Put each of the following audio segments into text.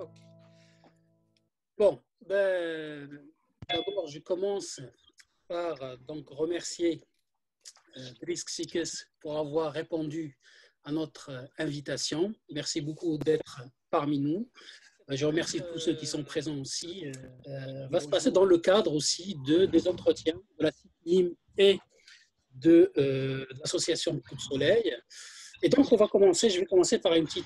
Ok. Bon, d'abord, je commence par donc remercier Driss Xiques pour avoir répondu à notre invitation. Merci beaucoup d'être parmi nous. Je remercie tous ceux qui sont présents aussi. Va se passer dans le cadre aussi des entretiens de la CIPIM et de l'association Coup de Soleil. Et donc, je vais commencer par une petite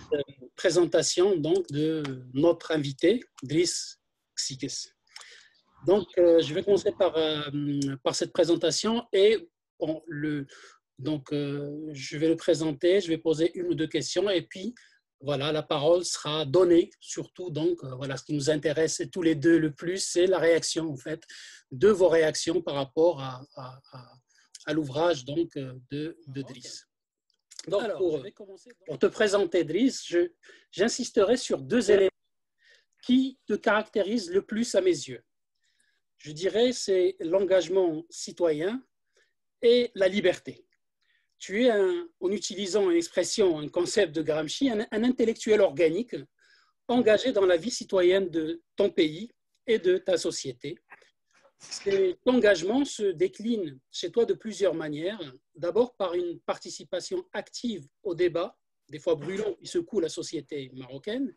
présentation donc, de notre invité, Driss Xiques. Donc, je vais commencer par cette présentation et bon, je vais le présenter, je vais poser une ou deux questions et puis voilà, la parole sera donnée, surtout donc, voilà, ce qui nous intéresse tous les deux le plus, c'est la réaction en fait, de vos réactions par rapport à l'ouvrage donc de Driss. Donc, alors, pour te présenter Driss, j'insisterai sur deux éléments qui te caractérisent le plus à mes yeux. Je dirais c'est l'engagement citoyen et la liberté. Tu es, en utilisant une expression, un concept de Gramsci, un intellectuel organique engagé dans la vie citoyenne de ton pays et de ta société. Cet engagement se décline chez toi de plusieurs manières. D'abord par une participation active au débat, des fois brûlant qui secoue la société marocaine.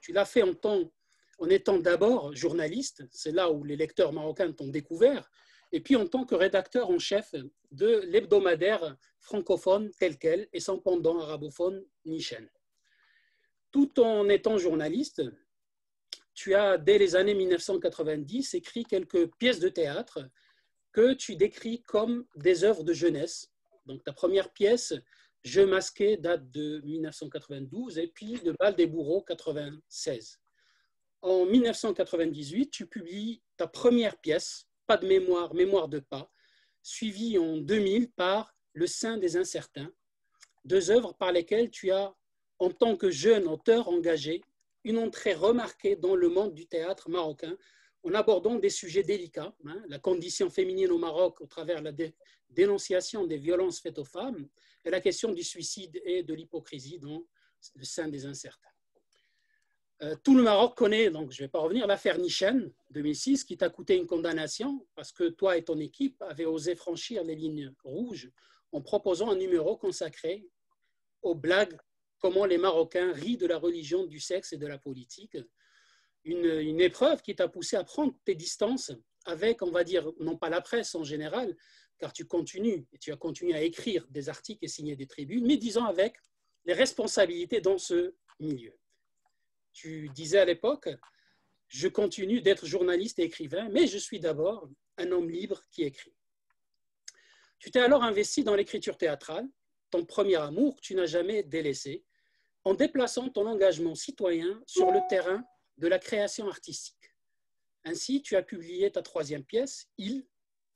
Tu l'as fait en étant d'abord journaliste, c'est là où les lecteurs marocains t'ont découvert, et puis en tant que rédacteur en chef de l'hebdomadaire francophone tel quel et sans pendant arabophone ni chaîne. Tout en étant journaliste, tu as, dès les années 1990, écrit quelques pièces de théâtre que tu décris comme des œuvres de jeunesse. Donc ta première pièce, Je masqué, date de 1992, et puis Le bal des bourreaux, 96. En 1998, tu publies ta première pièce, Pas de mémoire, mémoire de pas, suivie en 2000 par Le sein des incertains, deux œuvres par lesquelles tu as, en tant que jeune auteur engagé, une entrée remarquée dans le monde du théâtre marocain en abordant des sujets délicats, la condition féminine au Maroc au travers de la dénonciation des violences faites aux femmes et la question du suicide et de l'hypocrisie dans Le sein des incertains. Tout le Maroc connaît, donc je ne vais pas revenir, l'affaire Nichen 2006 qui t'a coûté une condamnation parce que toi et ton équipe avez osé franchir les lignes rouges en proposant un numéro consacré aux blagues, comment les Marocains rient de la religion, du sexe et de la politique. Une épreuve qui t'a poussé à prendre tes distances avec, on va dire, non pas la presse en général, car tu as continué à écrire des articles et signer des tribunes, mais disons avec les responsabilités dans ce milieu. Tu disais à l'époque, je continue d'être journaliste et écrivain, mais je suis d'abord un homme libre qui écrit. Tu t'es alors investi dans l'écriture théâtrale, ton premier amour que tu n'as jamais délaissé, en déplaçant ton engagement citoyen sur le terrain de la création artistique. Ainsi, tu as publié ta troisième pièce, Il,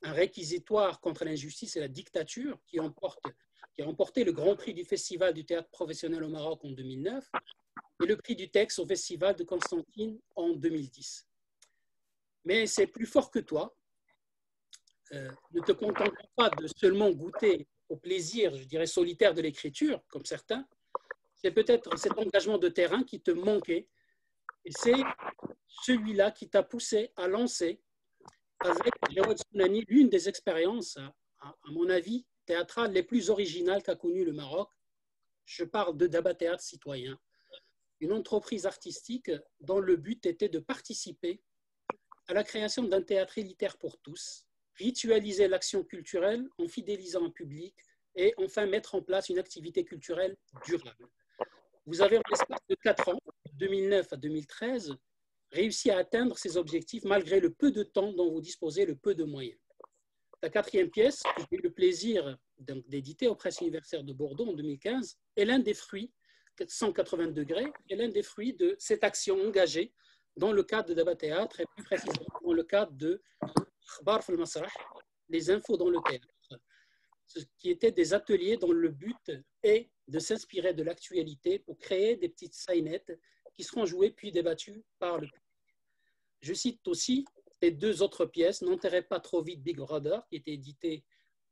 un réquisitoire contre l'injustice et la dictature, qui a remporté le Grand Prix du Festival du théâtre professionnel au Maroc en 2009 et le prix du texte au Festival de Constantine en 2010. Mais c'est plus fort que toi. Ne te contentant pas de seulement goûter au plaisir, je dirais, solitaire de l'écriture, comme certains, c'est peut-être cet engagement de terrain qui te manquait. Et c'est celui-là qui t'a poussé à lancer, avec Jawad Sounani, l'une des expériences, à mon avis, théâtrales les plus originales qu'a connu le Maroc. Je parle de Daba Théâtre Citoyen, une entreprise artistique dont le but était de participer à la création d'un théâtre élitaire pour tous, ritualiser l'action culturelle en fidélisant un public et enfin mettre en place une activité culturelle durable. Vous avez en l'espace de 4 ans, de 2009 à 2013, réussi à atteindre ces objectifs malgré le peu de temps dont vous disposez, le peu de moyens. La quatrième pièce, que j'ai eu le plaisir d'éditer aux Presses universitaires de Bordeaux en 2015, est l'un des fruits, 180 degrés, est l'un des fruits de cette action engagée dans le cadre de Daba Théâtre et plus précisément dans le cadre de Khbar fil Masrah, les infos dans le théâtre, ce qui étaient des ateliers dont le but est de s'inspirer de l'actualité pour créer des petites scénettes qui seront jouées puis débattues par le public. Je cite aussi les deux autres pièces, N'enterrez pas trop vite Big Brother, qui était édité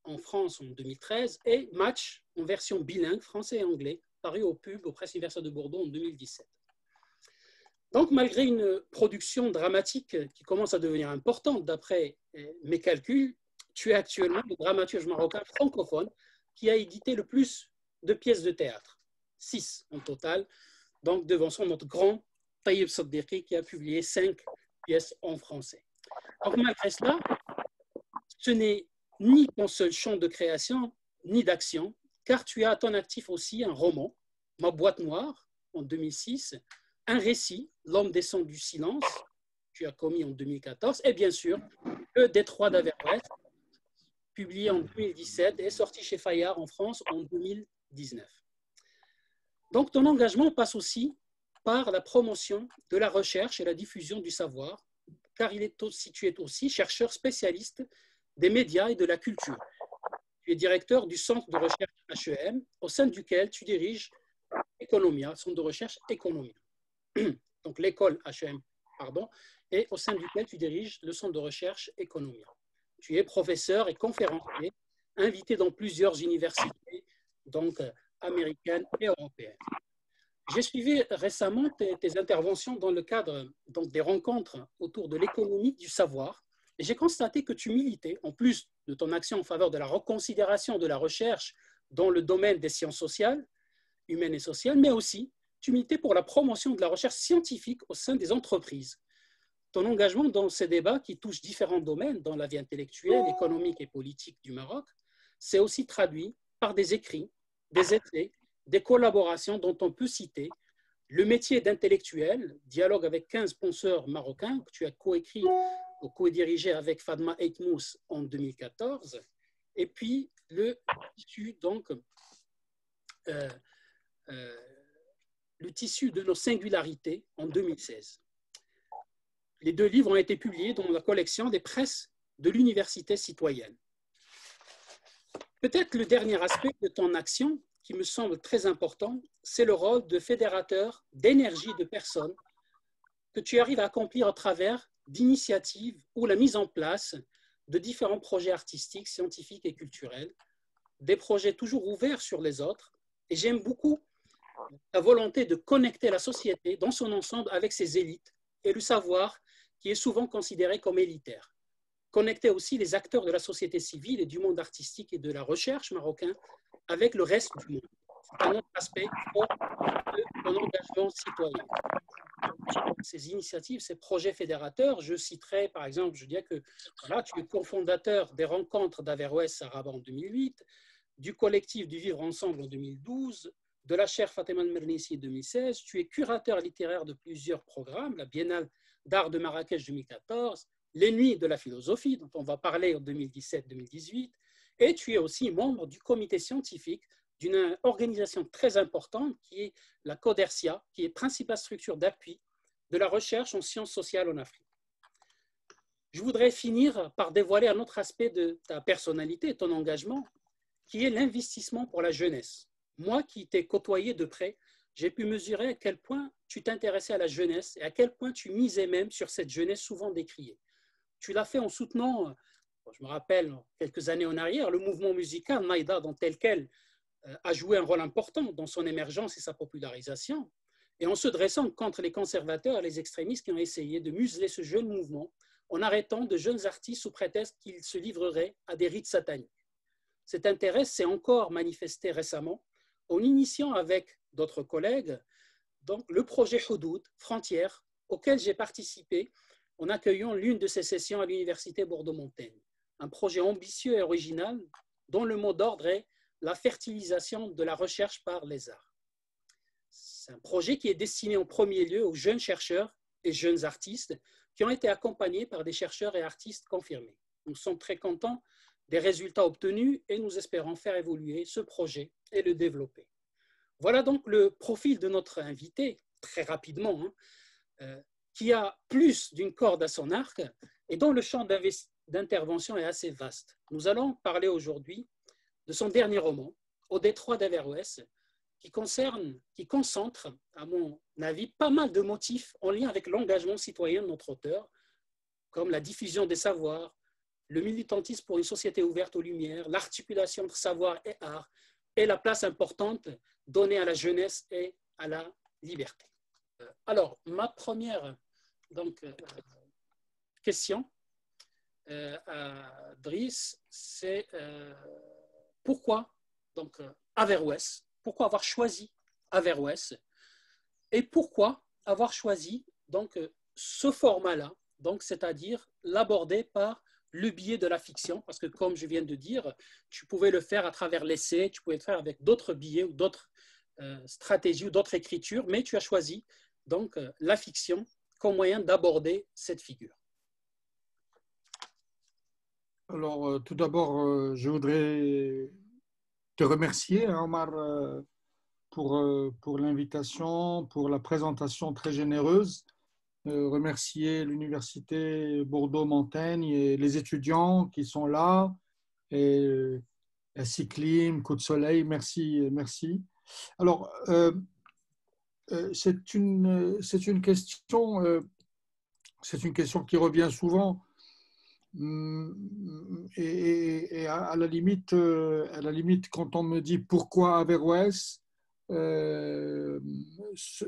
en France en 2013, et Match en version bilingue, français et anglais, paru au pub aux Presses universitaires de Bordeaux en 2017. Donc, malgré une production dramatique qui commence à devenir importante d'après mes calculs, tu es actuellement le dramaturge marocain francophone qui a édité le plus de pièces de théâtre, 6 en total, donc devançant notre grand Taïeb Saddiqui qui a publié 5 pièces en français. Donc, malgré cela, ce n'est ni ton seul champ de création, ni d'action, car tu as à ton actif aussi un roman, Ma boîte noire, en 2006, un récit, L'homme des sons du silence, tu as commis en 2014, et bien sûr, Le Détroit d'Averroès, publié en 2017 et sorti chez Fayard en France en 2019. Donc, ton engagement passe aussi par la promotion de la recherche et la diffusion du savoir, car tu es aussi chercheur spécialiste des médias et de la culture. Tu es directeur du centre de recherche HEM, au sein duquel tu diriges Economia, centre de recherche Economia. Donc l'école HEM, pardon, et au sein duquel tu diriges le centre de recherche Economia. Tu es professeur et conférencier, invité dans plusieurs universités, donc américaines et européennes. J'ai suivi récemment tes interventions dans le cadre donc, des rencontres autour de l'économie du savoir, et j'ai constaté que tu militais, en plus de ton action en faveur de la reconsidération de la recherche dans le domaine des sciences sociales, humaines et sociales, mais aussi tu militais pour la promotion de la recherche scientifique au sein des entreprises. Ton engagement dans ces débats qui touchent différents domaines dans la vie intellectuelle, économique et politique du Maroc s'est aussi traduit par des écrits, des essais, des collaborations dont on peut citer Le métier d'intellectuel, dialogue avec 15 penseurs marocains, que tu as coécrit ou co-dirigé avec Fadma Eitmous en 2014, et puis le tissu, donc, le tissu de nos singularités en 2016. Les 2 livres ont été publiés dans la collection des presses de l'Université citoyenne. Peut-être le dernier aspect de ton action qui me semble très important, c'est le rôle de fédérateur d'énergie de personnes que tu arrives à accomplir à travers d'initiatives ou la mise en place de différents projets artistiques, scientifiques et culturels, des projets toujours ouverts sur les autres. Et j'aime beaucoup la volonté de connecter la société dans son ensemble avec ses élites et le savoir qui est souvent considéré comme élitaire. Connecter aussi les acteurs de la société civile et du monde artistique et de la recherche marocain avec le reste du monde. C'est un autre aspect fort de ton engagement citoyen. Ces initiatives, ces projets fédérateurs, je citerai par exemple, je dirais que voilà, tu es cofondateur des rencontres d'Averroès à Rabat en 2008, du collectif du Vivre Ensemble en 2012, de la chaire Fatima al-Mernissi en 2016, tu es curateur littéraire de plusieurs programmes, la Biennale d'art de Marrakech 2014, les Nuits de la philosophie, dont on va parler en 2017-2018, et tu es aussi membre du comité scientifique d'une organisation très importante qui est la CODERSIA, qui est principale structure d'appui de la recherche en sciences sociales en Afrique. Je voudrais finir par dévoiler un autre aspect de ta personnalité, ton engagement, qui est l'investissement pour la jeunesse. Moi qui t'ai côtoyé de près, j'ai pu mesurer à quel point tu t'intéressais à la jeunesse et à quel point tu misais même sur cette jeunesse souvent décriée. Tu l'as fait en soutenant, je me rappelle, quelques années en arrière, le mouvement musical Naïda, dont tel quel a joué un rôle important dans son émergence et sa popularisation, et en se dressant contre les conservateurs et les extrémistes qui ont essayé de museler ce jeune mouvement en arrêtant de jeunes artistes sous prétexte qu'ils se livreraient à des rites sataniques. Cet intérêt s'est encore manifesté récemment en initiant avec d'autres collègues donc, le projet Houdoud, Frontières, auquel j'ai participé en accueillant l'une de ces sessions à l'Université Bordeaux-Montaigne. Un projet ambitieux et original dont le mot d'ordre est la fertilisation de la recherche par les arts. C'est un projet qui est destiné en premier lieu aux jeunes chercheurs et jeunes artistes qui ont été accompagnés par des chercheurs et artistes confirmés. Nous sommes très contents des résultats obtenus et nous espérons faire évoluer ce projet et le développer. Voilà donc le profil de notre invité, très rapidement, qui a plus d'une corde à son arc et dont le champ d'intervention est assez vaste. Nous allons parler aujourd'hui de son dernier roman, Au Détroit d'Averroès, qui concentre, à mon avis, pas mal de motifs en lien avec l'engagement citoyen de notre auteur, comme la diffusion des savoirs, le militantisme pour une société ouverte aux lumières, l'articulation entre savoir et art, et la place importante donnée à la jeunesse et à la liberté. Alors, ma première donc, question à Driss, c'est pourquoi donc, Averroès, pourquoi avoir choisi Averroès et pourquoi avoir choisi donc, ce format-là, donc, c'est-à-dire l'aborder par le biais de la fiction, parce que comme je viens de dire, tu pouvais le faire à travers l'essai, tu pouvais le faire avec d'autres biais ou d'autres stratégies ou d'autres écritures, mais tu as choisi donc la fiction comme moyen d'aborder cette figure. Alors, tout d'abord, je voudrais te remercier, hein, Omar, pour l'invitation, pour la présentation très généreuse. Remercier l'Université Bordeaux-Montaigne et les étudiants qui sont là, et Cyclim, Coup de Soleil, merci, merci. Alors, c'est une question, c'est une question qui revient souvent. Et à la limite, quand on me dit pourquoi Averroès,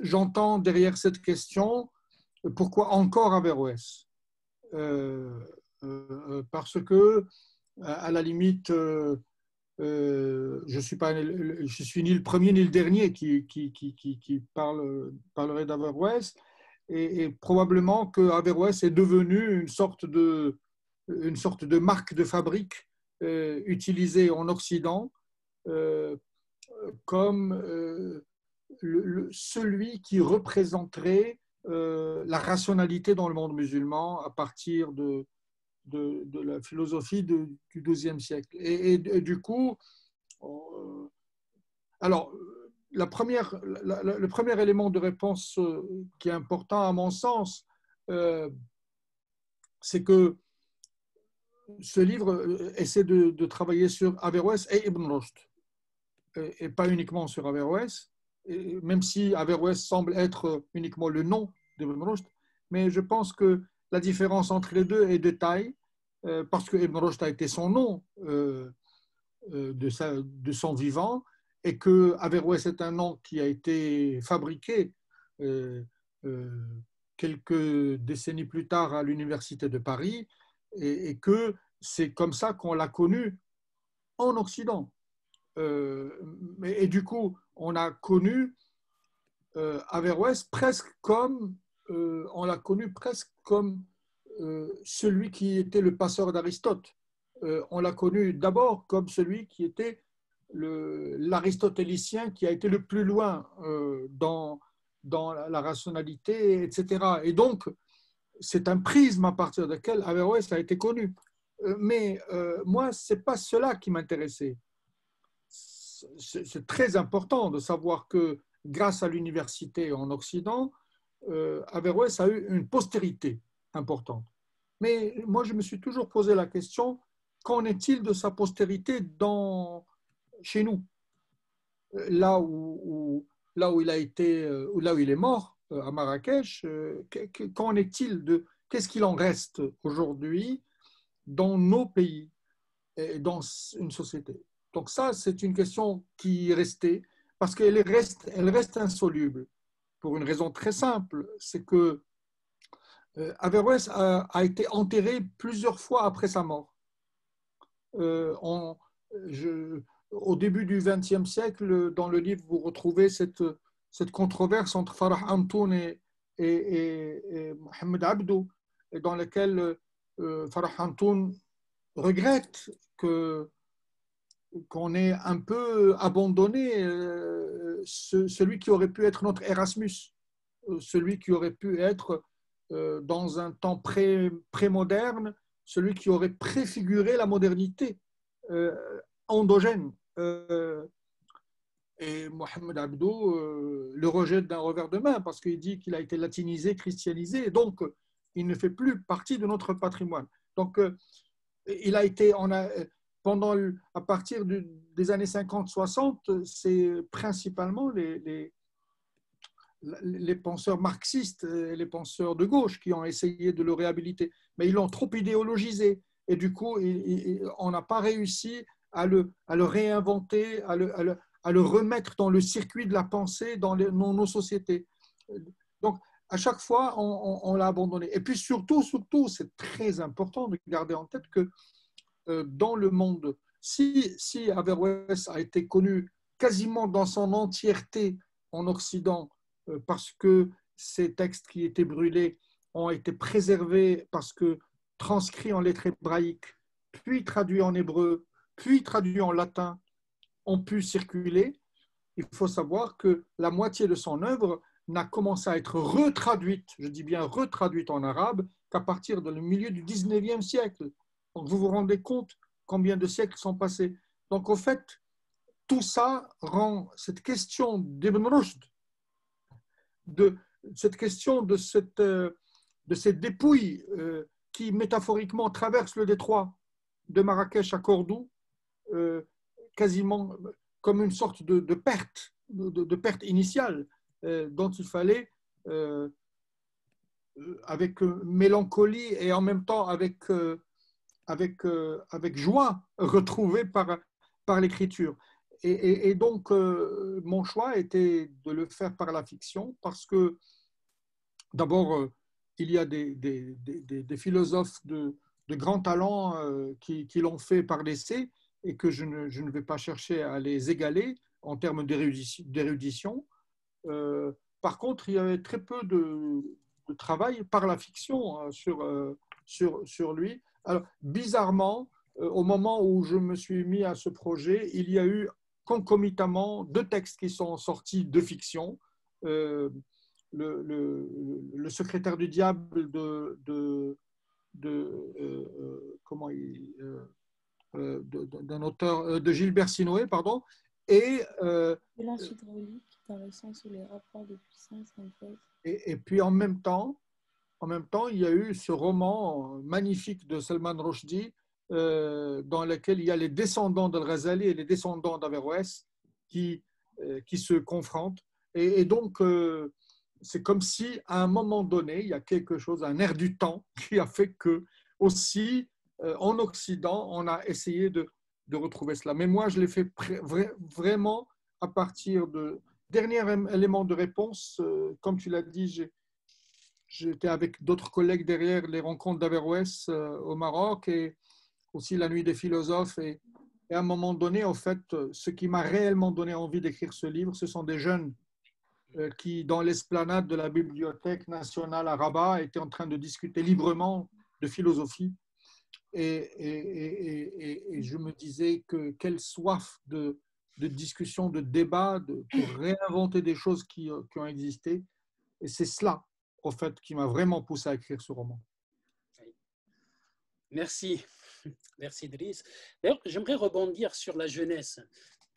j'entends derrière cette question pourquoi encore Averroès. Parce que à la limite, je suis ni le premier ni le dernier qui parlerait d'Averroès, et probablement que Averroès est devenu une sorte de marque de fabrique utilisée en Occident euh, comme celui qui représenterait la rationalité dans le monde musulman à partir de la philosophie du XIIe siècle. Et du coup, alors, le premier élément de réponse qui est important à mon sens, c'est que ce livre essaie de travailler sur Averroès et Ibn Rushd, et pas uniquement sur Averroès, même si Averroès semble être uniquement le nom d'Ibn Rushd, mais je pense que la différence entre les deux est de taille, parce que Ibn Rushd a été son nom de son vivant, et que Averroès est un nom qui a été fabriqué euh, euh, quelques décennies plus tard à l'Université de Paris, et que c'est comme ça qu'on l'a connu en Occident. Et du coup, on a connu Averroès presque comme, on l'a connu presque comme celui qui était le passeur d'Aristote. On l'a connu d'abord comme celui qui était l'aristotélicien qui a été le plus loin dans la rationalité, etc. Et donc, c'est un prisme à partir duquel Averroès a été connu. Mais moi, ce n'est pas cela qui m'intéressait. C'est très important de savoir que grâce à l'université en Occident, Averroès a eu une postérité importante. Mais moi, je me suis toujours posé la question, qu'en est-il de sa postérité chez nous, là où il a été, là où il est mort, à Marrakech, qu'en est-il qu'est-ce qu'il en reste aujourd'hui dans nos pays et dans une société? Donc ça, c'est une question qui est restée, parce elle reste insoluble, pour une raison très simple, c'est que Averroès a été enterré plusieurs fois après sa mort. Euh, on, Au début du XXe siècle, dans le livre, vous retrouvez cette controverse entre Farah Antoun et Mohamed Abdou, dans laquelle Farah Antoun regrette qu'on ait un peu abandonné celui qui aurait pu être notre Erasmus, celui qui aurait pu être, dans un temps pré-moderne, celui qui aurait préfiguré la modernité euh, endogène. Et Mohamed Abdou le rejette d'un revers de main parce qu'il dit qu'il a été latinisé, christianisé, et donc il ne fait plus partie de notre patrimoine. Donc, il a été, à partir des années 50-60, c'est principalement les penseurs marxistes et les penseurs de gauche qui ont essayé de le réhabiliter. Mais ils l'ont trop idéologisé. Et du coup, on n'a pas réussi à le réinventer, à le remettre dans le circuit de la pensée dans nos sociétés. Donc, à chaque fois, on l'a abandonné. Et puis surtout, c'est très important de garder en tête que dans le monde, si Averroès a été connu quasiment dans son entièreté en Occident, parce que ces textes qui étaient brûlés ont été préservés, parce que transcrits en lettres hébraïques, puis traduits en hébreu, puis traduits en latin, ont pu circuler, il faut savoir que la moitié de son œuvre n'a commencé à être retraduite, je dis bien retraduite en arabe, qu'à partir du milieu du 19e siècle. Donc vous vous rendez compte combien de siècles sont passés. Donc au fait, tout ça rend cette question d'Ibn Rushd, de cette question de cette dépouille qui métaphoriquement traverse le détroit de Marrakech à Cordoue, quasiment comme une sorte de perte, de perte initiale dont il fallait, avec mélancolie et en même temps avec joie, retrouver par l'écriture. Et donc, mon choix était de le faire par la fiction parce que, d'abord, il y a des philosophes de grands talents qui l'ont fait par l'essai et que je ne vais pas chercher à les égaler en termes d'érudition. Par contre, il y avait très peu de travail par la fiction sur lui. Alors, bizarrement, au moment où je me suis mis à ce projet, il y a eu concomitamment 2 textes qui sont sortis de fiction. Le secrétaire du diable d'un auteur de Gilbert Sinoé, pardon, et Violence hydraulique dans le sens où les rapports de puissance en fait. Et puis en même temps, il y a eu ce roman magnifique de Salman Rushdie dans lequel il y a les descendants d'Al-Ghazali et les descendants d'Averroès qui se confrontent. Et donc, c'est comme si à un moment donné, il y a quelque chose, un air du temps qui a fait que aussi en Occident, on a essayé de retrouver cela. Mais moi, je l'ai fait vraiment à partir de... Dernier élément de réponse, comme tu l'as dit, j'étais avec d'autres collègues derrière les rencontres d'Averroès au Maroc et aussi la nuit des philosophes. Et à un moment donné, en fait, ce qui m'a réellement donné envie d'écrire ce livre, ce sont des jeunes qui, dans l'esplanade de la Bibliothèque nationale à Rabat, étaient en train de discuter librement de philosophie. Et je me disais que quelle soif de discussion, de débat, pour réinventer des choses qui ont existé. Et c'est cela, en fait, qui m'a vraiment poussé à écrire ce roman. Merci. Merci, Driss. D'ailleurs, j'aimerais rebondir sur la jeunesse.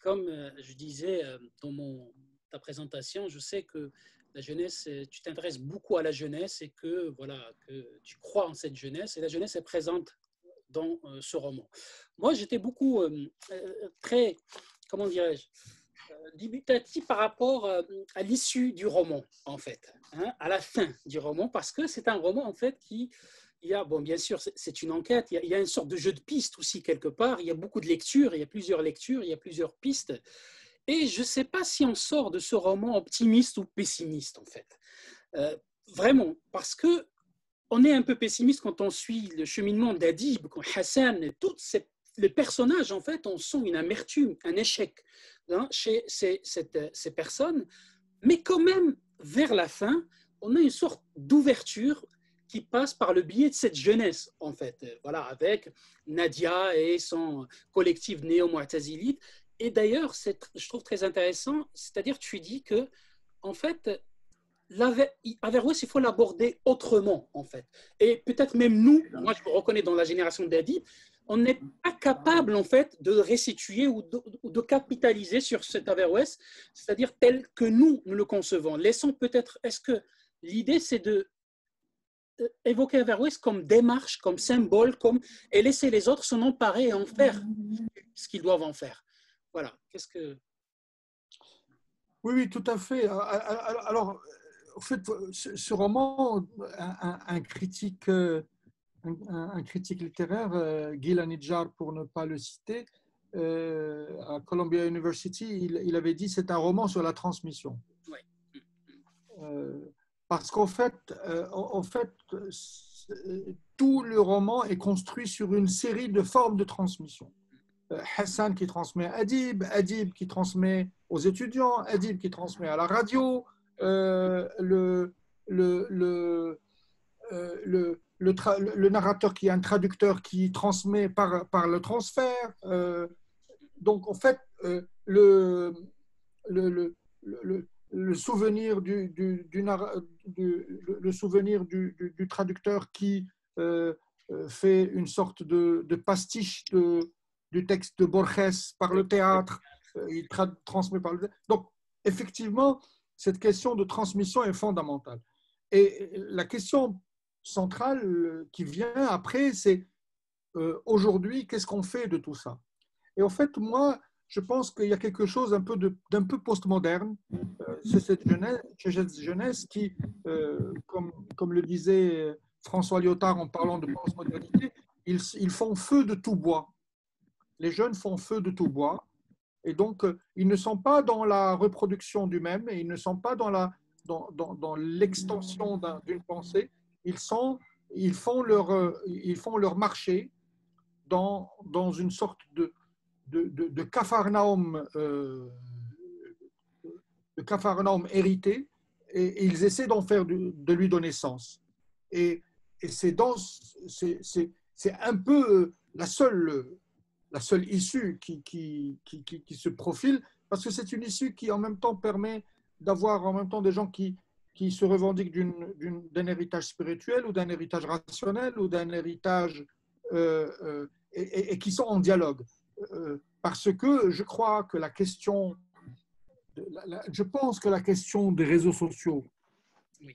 Comme je disais dans ta présentation, je sais que la jeunesse, tu t'intéresses beaucoup à la jeunesse et que, voilà, que tu crois en cette jeunesse et la jeunesse est présente dans ce roman. Moi, j'étais beaucoup très, comment dirais-je, dubitatif par rapport à l'issue du roman, en fait, hein, à la fin du roman, parce que c'est un roman, en fait, bon, bien sûr, c'est une enquête, il y a une sorte de jeu de pistes aussi, quelque part, il y a beaucoup de lectures, il y a plusieurs lectures, il y a plusieurs pistes, et je ne sais pas si on sort de ce roman optimiste ou pessimiste, en fait. Vraiment, parce que on est un peu pessimiste quand on suit le cheminement d'Adib, quand Hassan, les personnages, en fait, on sent une amertume, un échec hein, chez ces personnes. Mais quand même, vers la fin, on a une sorte d'ouverture qui passe par le biais de cette jeunesse, en fait. Voilà, avec Nadia et son collectif néo-mu'tazilite. Et d'ailleurs, je trouve très intéressant, c'est-à-dire tu dis que, en fait, Averroès, il faut l'aborder autrement, en fait. Et peut-être même nous, moi je me reconnais dans la génération d'Adi, on n'est pas capable, en fait, de restituer ou de capitaliser sur cet Averroès, c'est-à-dire tel que nous le concevons. Laissons peut-être, est-ce que l'idée, c'est de évoquer Averroès comme démarche, comme symbole, et laisser les autres s'en emparer et en faire ce qu'ils doivent en faire. Voilà. Qu'est-ce que... Oui, tout à fait. Alors, en fait, ce roman, un critique, un critique littéraire, Gil Anidjar, pour ne pas le citer, à Columbia University, il avait dit c'est un roman sur la transmission. Oui. parce qu'en fait, tout le roman est construit sur une série de formes de transmission. Hassan qui transmet à Adib, Adib qui transmet aux étudiants, Adib qui transmet à la radio, le, le, le narrateur qui est un traducteur qui transmet par le transfert. Donc, en fait, le souvenir le souvenir du traducteur qui fait une sorte de pastiche du texte de Borges par le théâtre, il transmet par le théâtre. Donc, effectivement, cette question de transmission est fondamentale. Et la question centrale qui vient après, c'est aujourd'hui, qu'est-ce qu'on fait de tout ça? Et en fait, moi, je pense qu'il y a quelque chose d'un peu postmoderne. C'est cette jeunesse qui, comme le disait François Lyotard en parlant de postmodernité, ils font feu de tout bois. Les jeunes font feu de tout bois. Et donc, ils ne sont pas dans la reproduction du même, et ils ne sont pas dans l'extension d'une pensée. Ils font leur marché dans une sorte de Capharnaüm, hérité, et ils essaient d'en faire de lui donner sens. Et c'est un peu la seule issue qui se profile, parce que c'est une issue qui en même temps permet d'avoir en même temps des gens qui se revendiquent d'un héritage spirituel ou d'un héritage rationnel ou d'un héritage et qui sont en dialogue. Parce que je crois que je pense que la question des réseaux sociaux,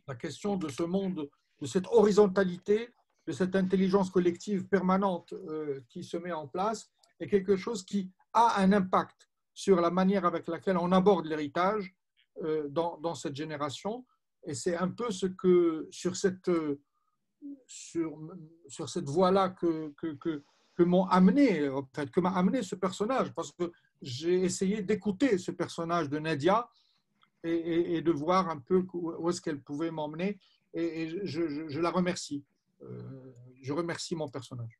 la question de ce monde, de cette horizontalité, de cette intelligence collective permanente qui se met en place, est quelque chose qui a un impact sur la manière avec laquelle on aborde l'héritage dans cette génération. Et c'est un peu ce que, sur cette voie-là que m'a amené ce personnage, parce que j'ai essayé d'écouter ce personnage de Nadia et de voir un peu où est-ce qu'elle pouvait m'emmener, et je la remercie. Je remercie mon personnage.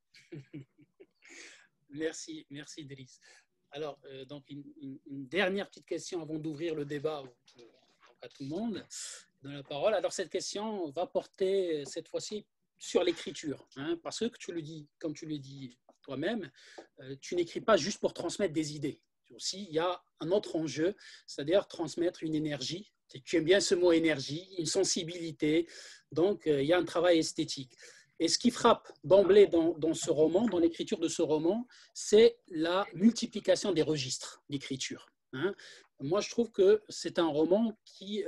Merci Driss. Alors, donc une dernière petite question avant d'ouvrir le débat à tout le monde. Donne la parole. Alors, cette question va porter cette fois-ci sur l'écriture, hein, parce que comme tu le dis toi-même, tu n'écris pas juste pour transmettre des idées. Aussi, il y a un autre enjeu, c'est-à-dire transmettre une énergie. Tu aimes bien ce mot énergie, une sensibilité. Donc, il y a un travail esthétique. Et ce qui frappe d'emblée dans ce roman, dans l'écriture de ce roman, c'est la multiplication des registres d'écriture. Hein. Moi, je trouve que c'est un roman qui...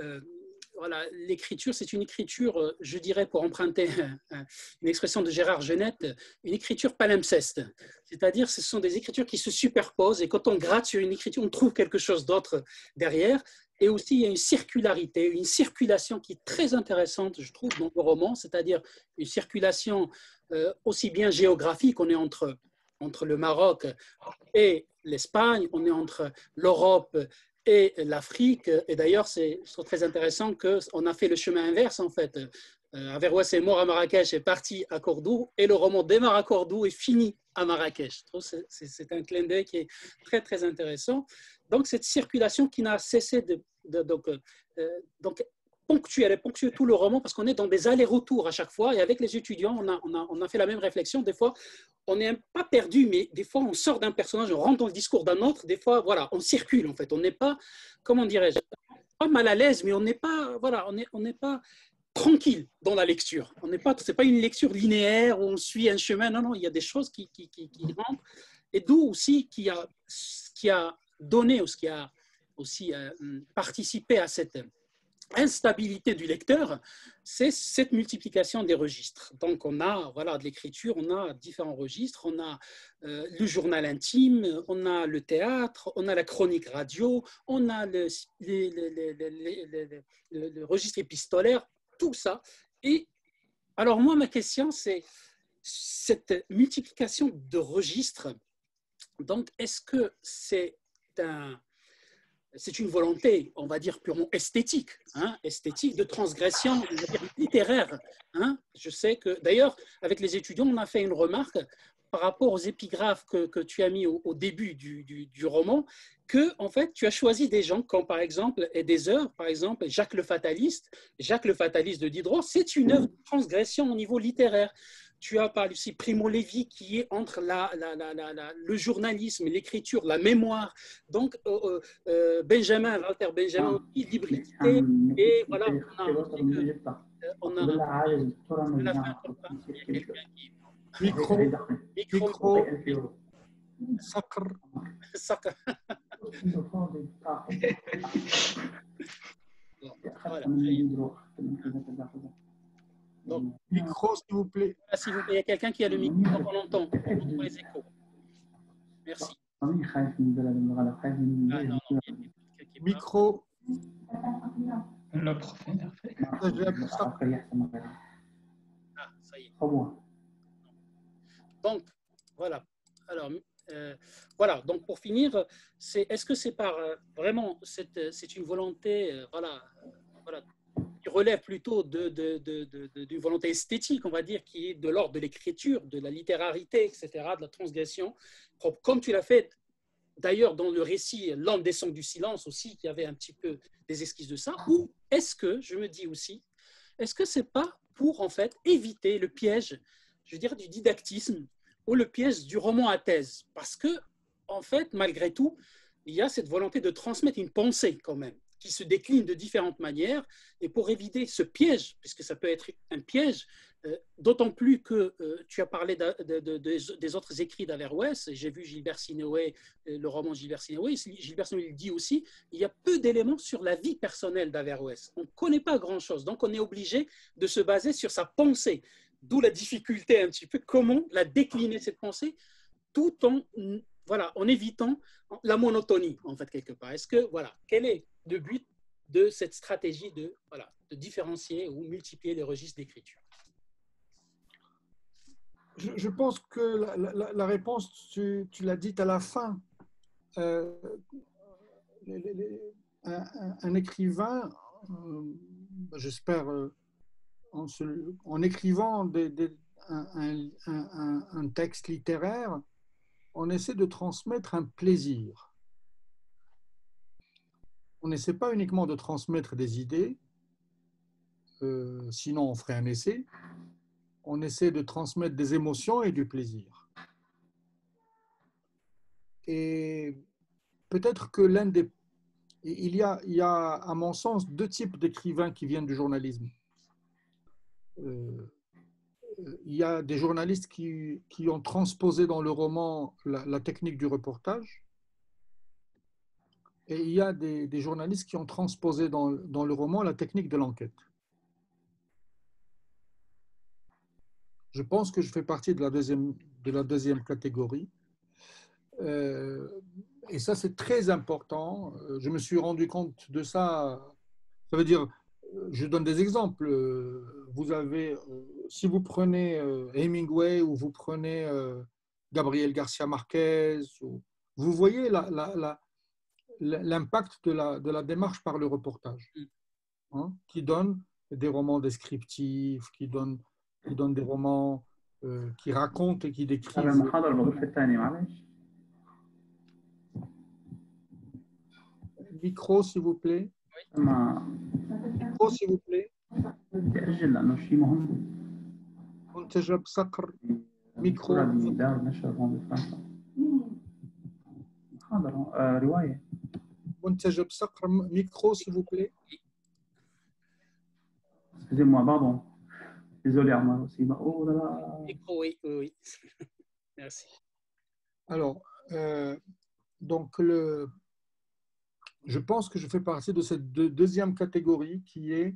voilà, l'écriture, c'est une écriture, je dirais, pour emprunter une expression de Gérard Genette, une écriture palimpseste. C'est-à-dire, ce sont des écritures qui se superposent, et quand on gratte sur une écriture, on trouve quelque chose d'autre derrière. Et aussi, il y a une circularité, une circulation qui est très intéressante, je trouve, dans le roman, c'est-à-dire une circulation aussi bien géographique, on est entre le Maroc et l'Espagne, on est entre l'Europe et l'Afrique. Et d'ailleurs, c'est très intéressant qu'on a fait le chemin inverse, en fait. Averroès est mort à Marrakech, est parti à Cordoue, et le roman démarre à Cordoue et finit à Marrakech. Je trouve que c'est un clin d'œil qui est très, très intéressant. Donc, cette circulation qui n'a cessé donc ponctuer tout le roman, parce qu'on est dans des allers-retours à chaque fois, et avec les étudiants, on a fait la même réflexion. Des fois, on n'est pas perdu, mais des fois, on sort d'un personnage, on rentre dans le discours d'un autre, des fois, voilà, on circule, en fait. On n'est pas, comment dirais-je, pas mal à l'aise, mais on n'est pas, voilà, on n'est pas tranquille dans la lecture. C'est pas une lecture linéaire où on suit un chemin, non, non, il y a des choses qui rentrent, et d'où aussi qui a donné, ou ce qui a aussi participé à cette instabilité du lecteur, c'est cette multiplication des registres. Donc, on a de l'écriture, on a différents registres, on a le journal intime, on a le théâtre, on a la chronique radio, on a le registre épistolaire, tout ça. Et alors, moi, ma question, c'est cette multiplication de registres. Donc, est-ce que c'est c'est une volonté, on va dire, purement esthétique, hein, esthétique de transgression, on va dire, littéraire. Hein. Je sais que, d'ailleurs, avec les étudiants, on a fait une remarque par rapport aux épigraphes que tu as mis au début du roman, que, en fait, tu as choisi des gens comme, par exemple, et des heures, par exemple, Jacques le Fataliste de Diderot, c'est une œuvre de transgression au niveau littéraire. Tu as parlé aussi Primo Levi, qui est entre le journalisme, l'écriture, la mémoire. Donc, Walter Benjamin aussi, l'hybridité. Et voilà, on a à la fin, comme ça, il y a quelqu'un qui. Micro, Micro, micro, sacre. Voilà. Donc, micro, s'il vous plaît. S'il vous plaît, il y a quelqu'un qui a le micro, on entend les échos. Merci. Ah, non, micro. Le professeur. Ah, ça y est. Donc, voilà. Alors, voilà. Donc, pour finir, est-ce que c'est par vraiment, c'est une volonté, voilà, qui relève plutôt d'une volonté esthétique, on va dire, qui est de l'ordre de l'écriture, de la littérarité, etc., de la transgression, comme tu l'as fait d'ailleurs dans le récit L'homme descend du silence aussi, qui avait un petit peu des esquisses de ça, ou est-ce que, je me dis aussi, est-ce que c'est pas pour en fait éviter le piège, je veux dire, du didactisme ou le piège du roman à thèse, parce que en fait, malgré tout, il y a cette volonté de transmettre une pensée quand même, qui se décline de différentes manières, et pour éviter ce piège, puisque ça peut être un piège, d'autant plus que tu as parlé des autres écrits d'Averroès, j'ai vu Gilbert Sinéway, le roman Gilbert Sinéway, Gilbert Sinéway dit aussi, il y a peu d'éléments sur la vie personnelle d'Averroès, on ne connaît pas grand-chose, donc on est obligé de se baser sur sa pensée, d'où la difficulté un petit peu, comment la décliner cette pensée, tout en, voilà, en évitant la monotonie, en fait, quelque part. Est-ce que, voilà, quel est le but de cette stratégie de, voilà, de différencier ou multiplier les registres d'écriture? Je pense que la réponse, tu l'as dite à la fin. Un écrivain, j'espère, en écrivant un texte littéraire, on essaie de transmettre un plaisir. On n'essaie pas uniquement de transmettre des idées, sinon on ferait un essai. On essaie de transmettre des émotions et du plaisir. Et peut-être que il y a, à mon sens, deux types d'écrivains qui viennent du journalisme. Il y a des journalistes qui ont transposé dans le roman la technique du reportage. Et il y a des journalistes qui ont transposé dans le roman la technique de l'enquête. Je pense que je fais partie de la deuxième catégorie. Et ça, c'est très important. Je me suis rendu compte de ça. Ça veut dire, je donne des exemples. Vous avez, si vous prenez Hemingway ou vous prenez Gabriel Garcia Marquez, vous voyez l'impact de la démarche par le reportage, hein, qui donne des romans descriptifs, qui donne des romans qui racontent et qui décrivent. Micro, s'il vous plaît. Micro, s'il vous plaît. منتج بصقر ميكرو. منتج بصقر micro, s'il vous plaît. Excusez-moi, pardon. Désolé, Armand aussi. Oh là là. Micro, oui, oui. Merci. Alors, donc, je pense que je fais partie de cette deuxième catégorie qui est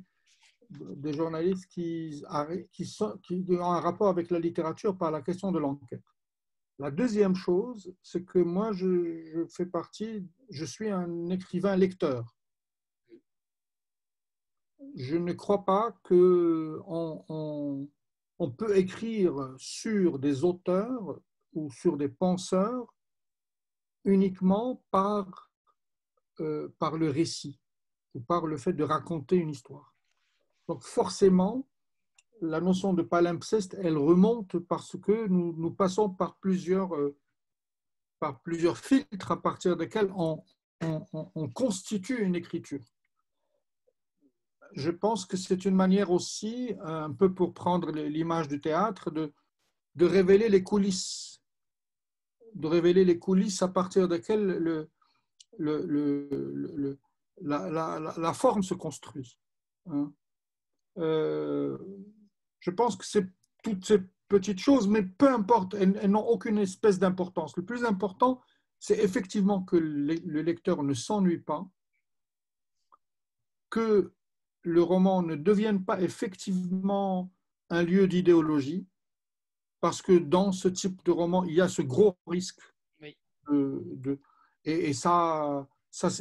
des journalistes qui ont un rapport avec la littérature par la question de l'enquête. La deuxième chose, c'est que moi, je suis un écrivain lecteur. Je ne crois pas qu'on peut écrire sur des auteurs ou sur des penseurs uniquement par par le récit ou par le fait de raconter une histoire. Donc forcément, la notion de palimpseste, elle remonte parce que nous passons par plusieurs filtres à partir desquels on constitue une écriture. Je pense que c'est une manière aussi, un peu pour prendre l'image du théâtre, de révéler les coulisses. De révéler les coulisses à partir desquelles la forme se construit. Hein. Je pense que c'est toutes ces petites choses, mais peu importe, elles n'ont aucune espèce d'importance. Le plus important, c'est effectivement que le lecteur ne s'ennuie pas, que le roman ne devienne pas effectivement un lieu d'idéologie, parce que dans ce type de roman, il y a ce gros risque. Oui. Et ça,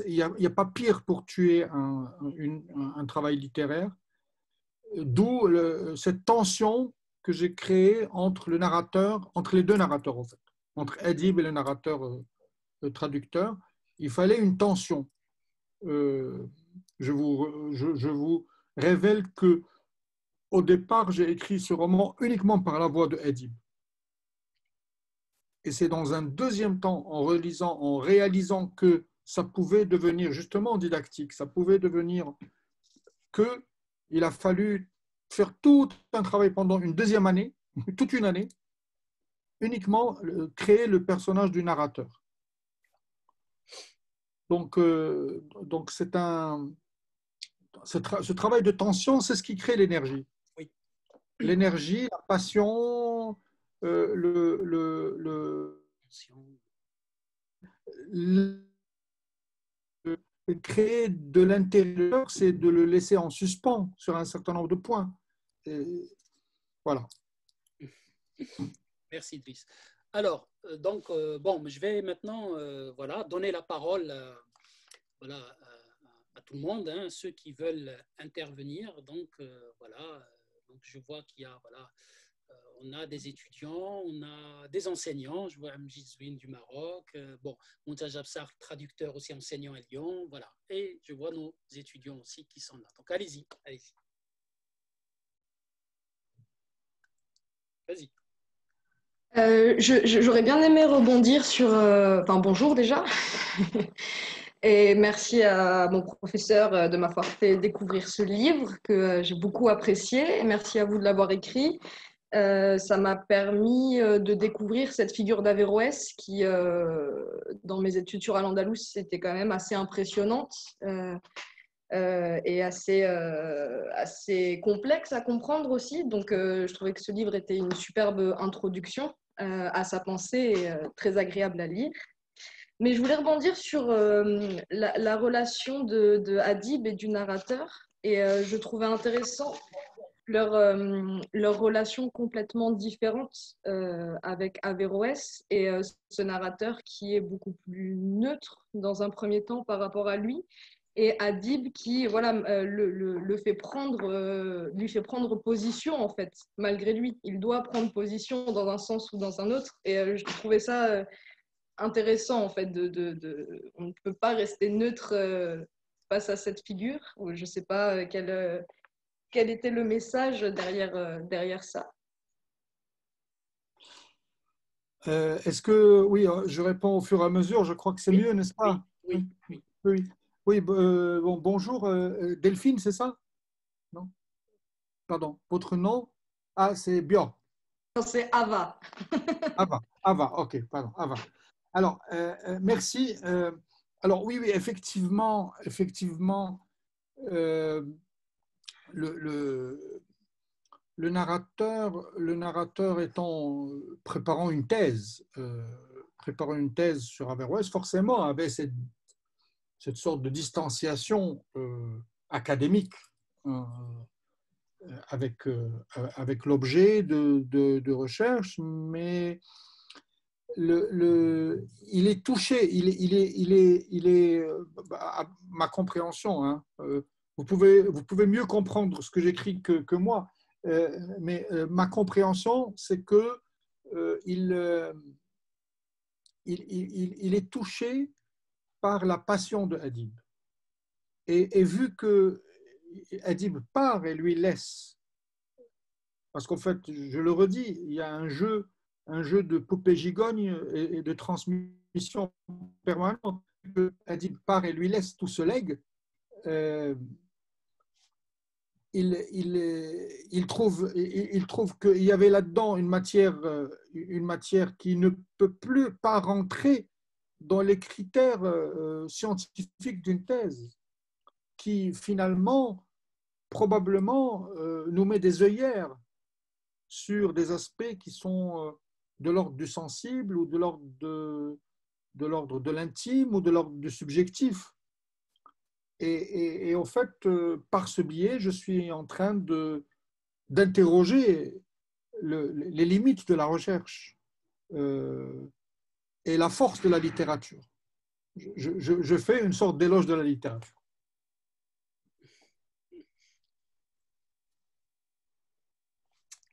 il n'y a pas pire pour tuer un travail littéraire, d'où cette tension que j'ai créée entre les deux narrateurs, en fait, entre Edib et le narrateur traducteur. Il fallait une tension. Je vous révèle que au départ, j'ai écrit ce roman uniquement par la voix de Edib. Et c'est dans un deuxième temps, en réalisant que ça pouvait devenir justement didactique, ça pouvait devenir qu'il a fallu faire tout un travail pendant une deuxième année, toute une année, uniquement créer le personnage du narrateur. Donc ce travail de tension, c'est ce qui crée l'énergie. Oui. L'énergie, la passion, créer de l'intérieur, c'est de le laisser en suspens sur un certain nombre de points. Et voilà. Merci, Driss. Alors, donc, bon, je vais maintenant voilà, donner la parole voilà, à tout le monde, hein, ceux qui veulent intervenir. Donc, voilà, donc je vois qu'il y a, voilà, on a des étudiants, on a des enseignants. Je vois Amjid Zouine du Maroc, bon, Montaj Absar, traducteur aussi enseignant à Lyon, voilà. Et je vois nos étudiants aussi qui sont là. Donc, allez-y, allez-y. Vas-y. J'aurais bien aimé rebondir sur... Enfin, bonjour déjà. Et merci à mon professeur de m'avoir fait découvrir ce livre que j'ai beaucoup apprécié. Et merci à vous de l'avoir écrit. Ça m'a permis de découvrir cette figure d'Averroès qui, dans mes études sur Al-Andalus, était quand même assez impressionnante et assez complexe à comprendre aussi. Donc, je trouvais que ce livre était une superbe introduction à sa pensée et très agréable à lire. Mais je voulais rebondir sur la relation de Hadib et du narrateur. Et je trouvais intéressant leur relation complètement différente avec Averroès et ce narrateur qui est beaucoup plus neutre dans un premier temps par rapport à lui, et Hadib qui voilà, lui fait prendre position en fait, malgré lui. Il doit prendre position dans un sens ou dans un autre, et je trouvais ça intéressant en fait. On ne peut pas rester neutre face à cette figure. Je ne sais pas quel était le message derrière ça. Est-ce que, oui, je réponds au fur et à mesure, je crois que c'est mieux, n'est-ce pas? Oui. Oui, bon, bonjour, Delphine, c'est ça? Non? Pardon, votre nom? Ah, c'est Bio. Non, c'est Ava. Ava, ok, pardon, Ava. Alors, merci. Alors, oui, effectivement, le narrateur préparant une thèse sur Averroès, forcément avait cette sorte de distanciation académique avec l'objet de recherche, mais il est touché, il est à ma compréhension, hein, vous pouvez mieux comprendre ce que j'écris que moi, mais ma compréhension, c'est que il est touché par la passion de Adib. Et vu que Adib part et lui laisse, parce qu'en fait, je le redis, il y a un jeu de poupée-gigogne et de transmission permanente, que Adib part et lui laisse tout ce legs, il trouve qu'il y avait là-dedans une matière qui ne peut plus pas rentrer dans les critères scientifiques d'une thèse, qui finalement, probablement, nous met des œillères sur des aspects qui sont de l'ordre du sensible ou de l'ordre de l'intime ou de l'ordre du subjectif. Et en fait, par ce biais, je suis en train d'interroger les limites de la recherche et la force de la littérature. Je fais une sorte d'éloge de la littérature.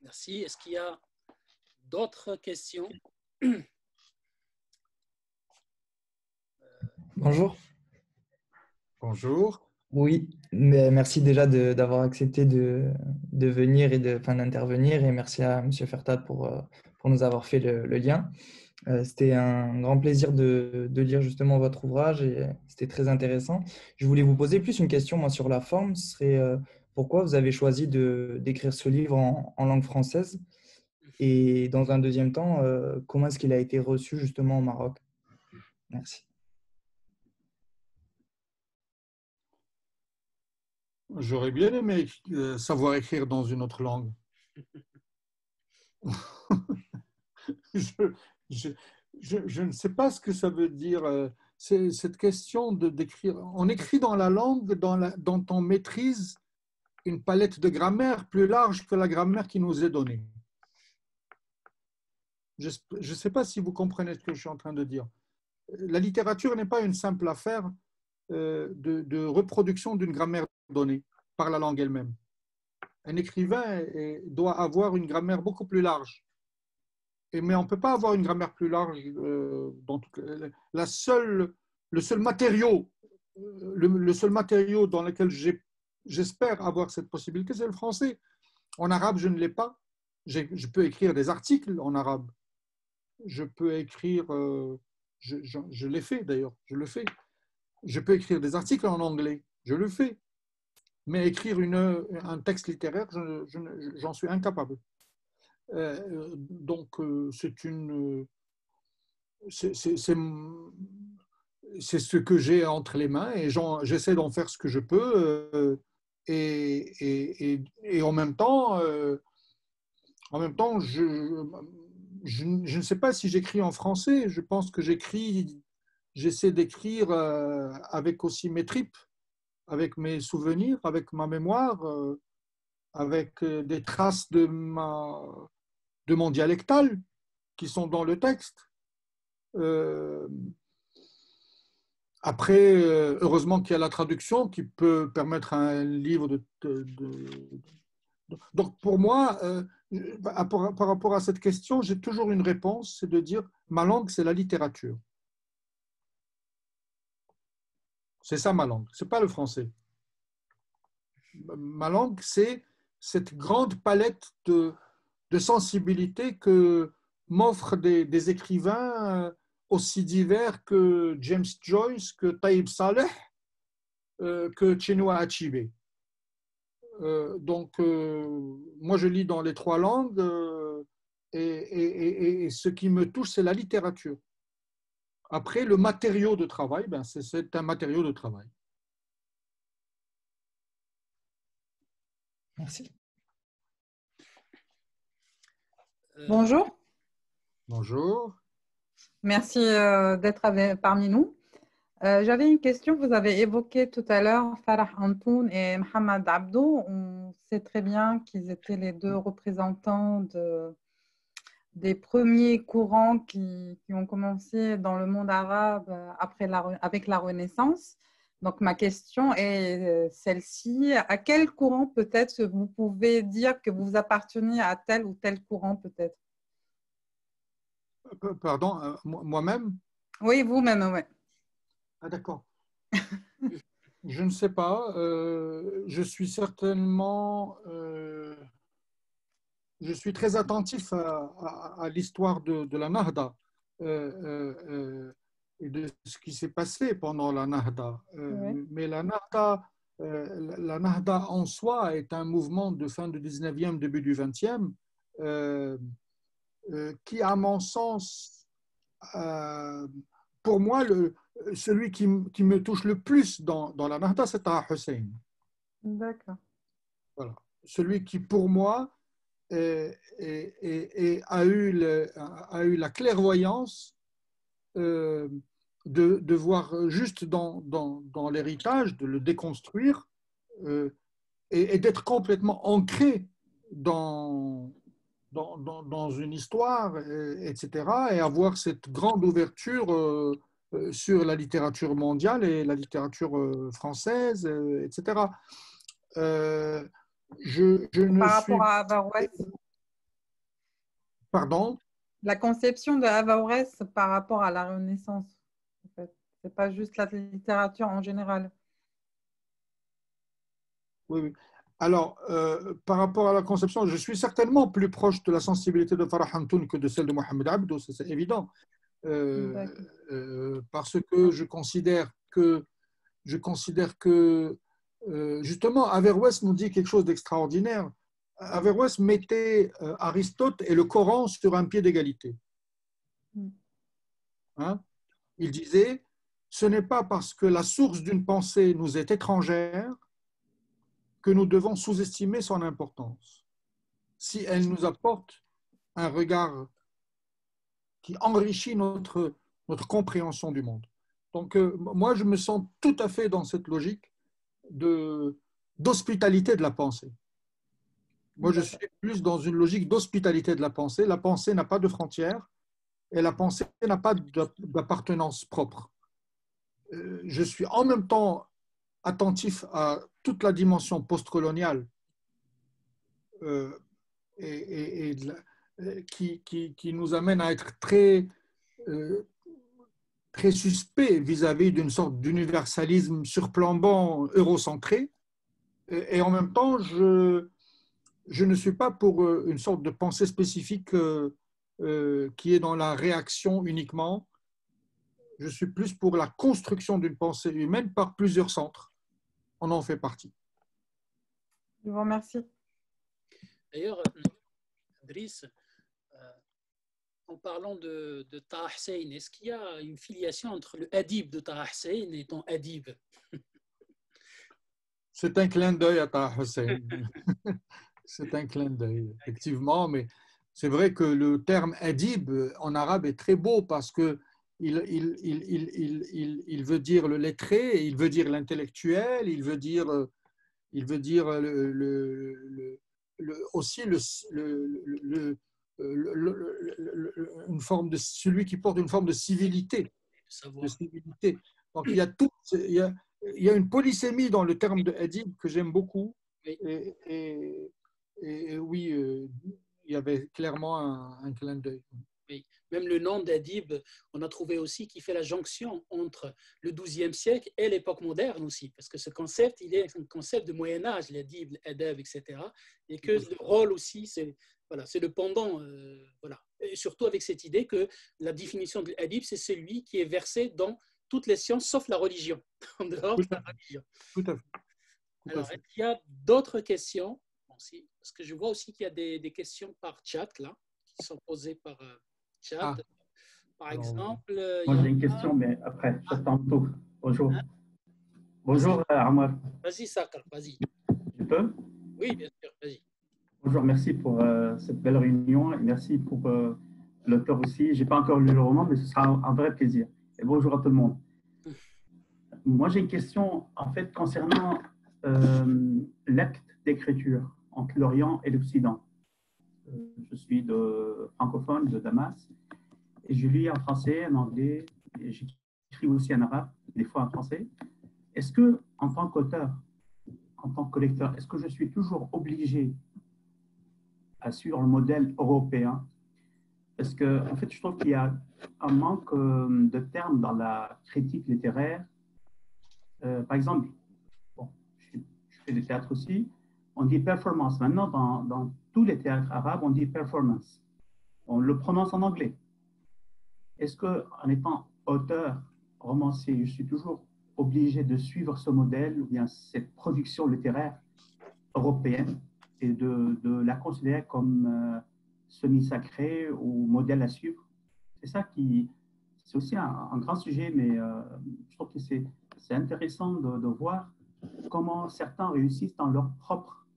Merci. Est-ce qu'il y a d'autres questions? Bonjour. Bonjour. Oui, mais merci déjà d'avoir accepté de venir et d'intervenir. Et merci à M. Fertad pour nous avoir fait le lien. C'était un grand plaisir de lire justement votre ouvrage et c'était très intéressant. Je voulais vous poser plus une question moi, sur la forme. Ce serait pourquoi vous avez choisi d'écrire ce livre en langue française? Et dans un deuxième temps, comment est-ce qu'il a été reçu justement au Maroc? Merci. J'aurais bien aimé savoir écrire dans une autre langue. Je ne sais pas ce que ça veut dire, cette question d'écrire. On écrit dans la langue dont on maîtrise une palette de grammaire plus large que la grammaire qui nous est donnée. Je ne sais pas si vous comprenez ce que je suis en train de dire. La littérature n'est pas une simple affaire de reproduction d'une grammaire donnée par la langue elle-même. Un écrivain doit avoir une grammaire beaucoup plus large. Mais on ne peut pas avoir une grammaire plus large dans le seul matériau dans lequel j'espère avoir cette possibilité, c'est le français. En arabe, je ne l'ai pas. Je peux écrire des articles en arabe. Je peux écrire, je l'ai fait d'ailleurs, je le fais. Je peux écrire des articles en anglais, je le fais. Mais écrire un texte littéraire, j'en suis incapable. Donc, c'est ce que j'ai entre les mains et j'essaie d'en faire ce que je peux. Et en même temps, je ne sais pas si j'écris en français. Je pense que j'essaie d'écrire avec aussi mes tripes, avec mes souvenirs, avec ma mémoire, avec des traces de mon dialectal qui sont dans le texte. Après, heureusement qu'il y a la traduction qui peut permettre à un livre Donc, pour moi, par rapport à cette question, j'ai toujours une réponse, c'est de dire ma langue, c'est la littérature. C'est ça ma langue, ce n'est pas le français. Ma langue, c'est cette grande palette de sensibilité que m'offrent des écrivains aussi divers que James Joyce, que Taïb Saleh, que Chinua Achebe. Donc, moi, je lis dans les trois langues et ce qui me touche, c'est la littérature. Après, le matériau de travail, c'est un matériau de travail. Merci. Bonjour. Bonjour. Merci d'être parmi nous. J'avais une question. Vous avez évoqué tout à l'heure Farah Antoun et Mohamed Abdou. On sait très bien qu'ils étaient les deux représentants des premiers courants qui ont commencé dans le monde arabe avec la Renaissance. Donc, ma question est celle-ci. À quel courant peut-être vous pouvez dire que vous appartenez à tel ou tel courant peut-être? Pardon, moi-même? Oui, vous-même, oui. Ah, d'accord. Je ne sais pas. Je suis certainement. Je suis très attentif à l'histoire de la Nahda et de ce qui s'est passé pendant la Nahda. Oui. Mais la Nahda en soi est un mouvement de fin du 19e, début du 20e, qui, à mon sens, pour moi, celui qui me touche le plus dans la Nahda, c'est Taha Hussein. D'accord. Voilà. Celui qui, pour moi, a eu la clairvoyance de voir juste dans l'héritage, de le déconstruire et d'être complètement ancré dans une histoire, etc., et avoir cette grande ouverture sur la littérature mondiale et la littérature française, etc. Je ne Par rapport suis... à Averroès, Pardon? la conception de Averroès par rapport à la Renaissance, en fait. C'est pas juste la littérature en général. Oui, oui. Alors, par rapport à la conception, je suis certainement plus proche de la sensibilité de Farah Hantoun que de celle de Mohamed Abdo, ça, c'est évident. Parce que je considère que justement, Averroès nous dit quelque chose d'extraordinaire. Averroès mettait Aristote et le Coran sur un pied d'égalité. Hein? Il disait, ce n'est pas parce que la source d'une pensée nous est étrangère que nous devons sous-estimer son importance. Si elle nous apporte un regard qui enrichit notre compréhension du monde. Donc, moi, je me sens tout à fait dans cette logique d'hospitalité de la pensée. Moi, je suis plus dans une logique d'hospitalité de la pensée. La pensée n'a pas de frontières et la pensée n'a pas d'appartenance propre. Je suis en même temps attentif à toute la dimension postcoloniale qui nous amène à être très suspect vis-à-vis d'une sorte d'universalisme surplombant eurocentré. Et en même temps, je ne suis pas pour une sorte de pensée spécifique qui est dans la réaction uniquement. Je suis plus pour la construction d'une pensée humaine par plusieurs centres. On en fait partie. Je vous remercie. D'ailleurs, Driss, en parlant de Taha Hussein, est-ce qu'il y a une filiation entre le Adib de Taha Hussein et ton Adib? C'est un clin d'œil à Taha Hussein. C'est un clin d'œil, effectivement, mais c'est vrai que le terme adib en arabe est très beau parce que il veut dire le lettré, il veut dire l'intellectuel, il veut dire aussi une forme de celui qui porte une forme de civilité. Donc il y a tout, il y a une polysémie dans le terme de adib que j'aime beaucoup. Et oui, il y avait clairement un clin d'œil. Oui. Même le nom d'Adib, on a trouvé aussi qu'il fait la jonction entre le XIIe siècle et l'époque moderne aussi, parce que ce concept, il est un concept de Moyen-Âge, l'Adib, l'Adab, etc. Et que le rôle aussi, c'est le pendant. Voilà. Et surtout avec cette idée que la définition de l'Adib, c'est celui qui est versé dans toutes les sciences sauf la religion, en dehors de la religion. Tout à fait. Alors, est-ce qu'il y a d'autres questions? Parce que je vois aussi qu'il y a des questions par chat, là, qui sont posées par chat. Par exemple... Moi, j'ai une question, mais après, j'attends tout. Bonjour. Bonjour, Amar. Vas-y, Sakar, vas-y. Je peux? Oui, bien sûr, vas-y. Bonjour, merci pour cette belle réunion et merci pour l'auteur aussi. Je n'ai pas encore lu le roman, mais ce sera un vrai plaisir. Et bonjour à tout le monde. Moi, j'ai une question, en fait, concernant l'acte d'écriture entre l'Orient et l'Occident. Je suis francophone de Damas et je lis en français, en anglais, et j'écris aussi en arabe, des fois en français. Est-ce que, en tant qu'auteur, en tant que lecteur, est-ce que je suis toujours obligé à suivre le modèle européen? Parce que, en fait, je trouve qu'il y a un manque de termes dans la critique littéraire par exemple, bon, je fais du théâtre aussi, on dit performance. Maintenant, dans tous les théâtres arabes, on dit performance. On le prononce en anglais. Est-ce qu'en étant auteur, romancier, je suis toujours obligé de suivre ce modèle ou bien cette production littéraire européenne et de la considérer comme semi-sacrée ou modèle à suivre? C'est ça qui... C'est aussi un grand sujet, mais je trouve que c'est intéressant de voir comment certains réussissent dans leur propre